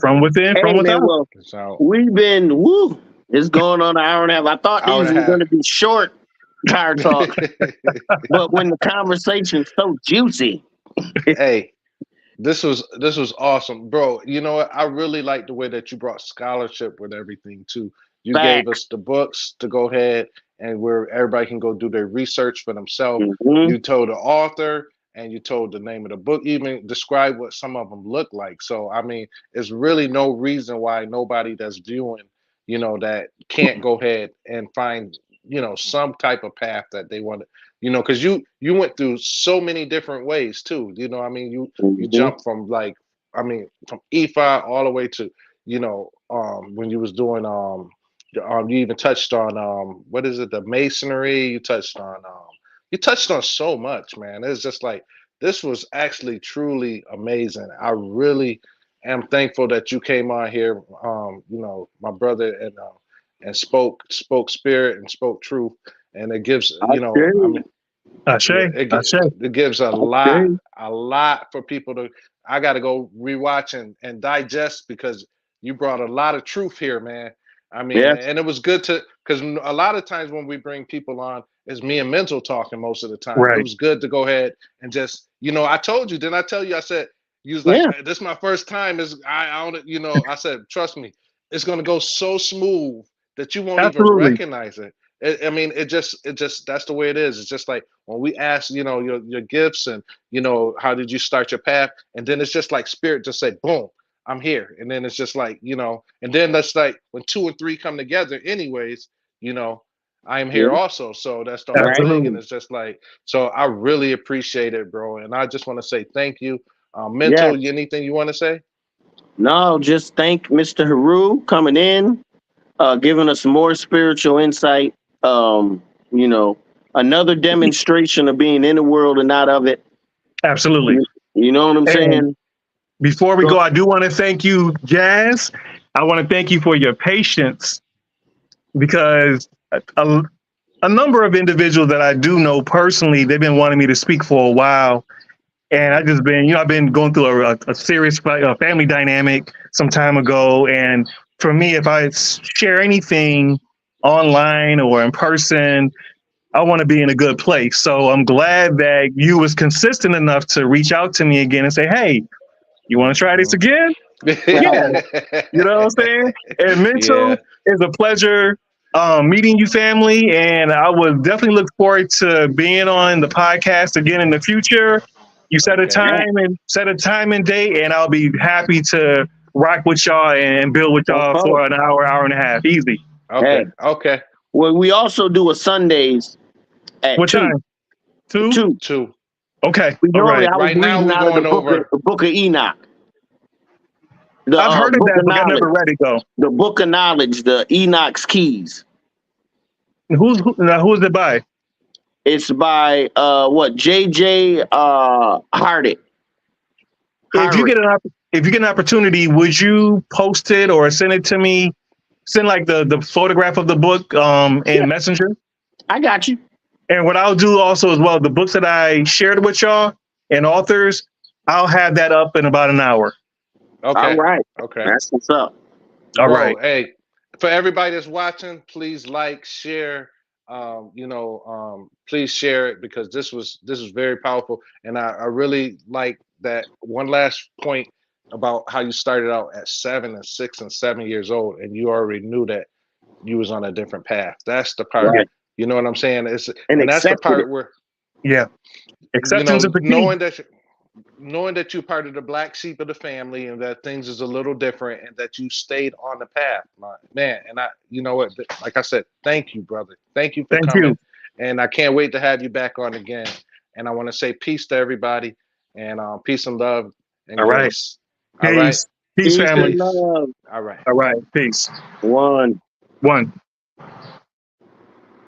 From within, Hey from man, without. well, we've been it's going on an hour and a half. I thought Hour these and a were half. gonna be short car talk, but when the conversation's so juicy. Hey, this was awesome, bro. You know what? I really like the way that you brought scholarship with everything too. You gave Facts. us the books to go ahead and where everybody can go do their research for themselves. Mhm. You told the author and you told the name of the book, even describe what some of them look like. So I mean, there's really no reason why nobody that's viewing, that can't go ahead and find, some type of path that they want to, because you went through so many different ways too. I mean, you Mhm. jump from from EFI all the way to when you was doing you even touched on what is it, the masonry. You touched on so much, man. It's just like this was actually truly amazing. I really am thankful that you came on here, my brother, and spoke spirit and spoke truth, and it gives I I see. mean, Ashe, yeah, Ashe. it gives I see. a lot for people to. I got to go rewatch and digest because you brought a lot of truth here, man. I mean, Yeah. and it was good to because a lot of times when we bring people on, it's me and Mental talking most of the time. It Right. was good to go ahead and just, I told you, didn't I tell you? I said you was like, Yeah. this is my first time. Is I don't, I said, trust me, it's gonna go so smooth that you won't even Absolutely. recognize it. I mean, it just that's the way it is. It's just like when we ask, your gifts and how did you start your path, and then it's just like spirit just say, boom, I'm here, and then it's just like and then that's like when two and three come together, anyways, I am Yeah. here also. So that's the whole Right. thing, and Absolutely. it's just like so. I really appreciate it, bro, and I just want to say thank you. Yeah. Mental, anything you want to say? No, just thank Mr. Haru coming in, giving us more spiritual insight. Um, you know, another demonstration of being in the world and not of it. Absolutely. You know what I'm And saying? before we So, go, I do want to thank you, Jazz. I want to thank you for your patience because a number of individuals that I do know personally, they've been wanting me to speak for a while. And I just been, I've been going through a serious family dynamic some time ago. And for me, if I share anything online or in person, I want to be in a good place. So I'm glad that you was consistent enough to reach out to me again and say, hey, you want to try this again? Yeah. You know what I'm saying? And Yeah. Mental, is a pleasure meeting you, family. And I would definitely look forward to being on the podcast again in the future. You Okay. set a time and date, and I'll be happy to rock with y'all and build with y'all for an hour, hour and a half. Easy. Okay. hey, Okay. well, we also do a Sundays at What two. time? 2? 2. Two. Okay. We All normally right. I was Right now reading we're out of the going book over. of, book of Enoch, the I've heard of book that of book. I knowledge, never read it though. the book of knowledge, the Enoch's keys. Who's it by? It's by J.J. Hardick. If you Harrick. get if you get an opportunity, would you post it or send it to me? Send like the photograph of the book Yeah, in Messenger. I got you. And what I'll do also as well, the books that I shared with y'all and authors, I'll have that up in about an hour. All Okay. right. Okay. That's what's up. All Bro, right. hey, for everybody that's watching, please like, share, please share it because this was very powerful. And I really like that one last point about how you started out at 7 and 6 and 7 years old and you already knew that you was on a different path. That's the part, Yeah. Right. you know what I'm saying? And And that's the accepted it. part where, Yeah. Acceptance is the key. knowing that you're part of the black sheep of the family and that things is a little different and that you stayed on the path, man. And you know what, like I said, thank you, brother. Thank you for Thank coming. you. And I can't wait to have you back on again. And I want to say peace to everybody. And peace and love and All right. grace. All right. Peace. Peace, Peace family. and love. All right. All right. Peace. One. One.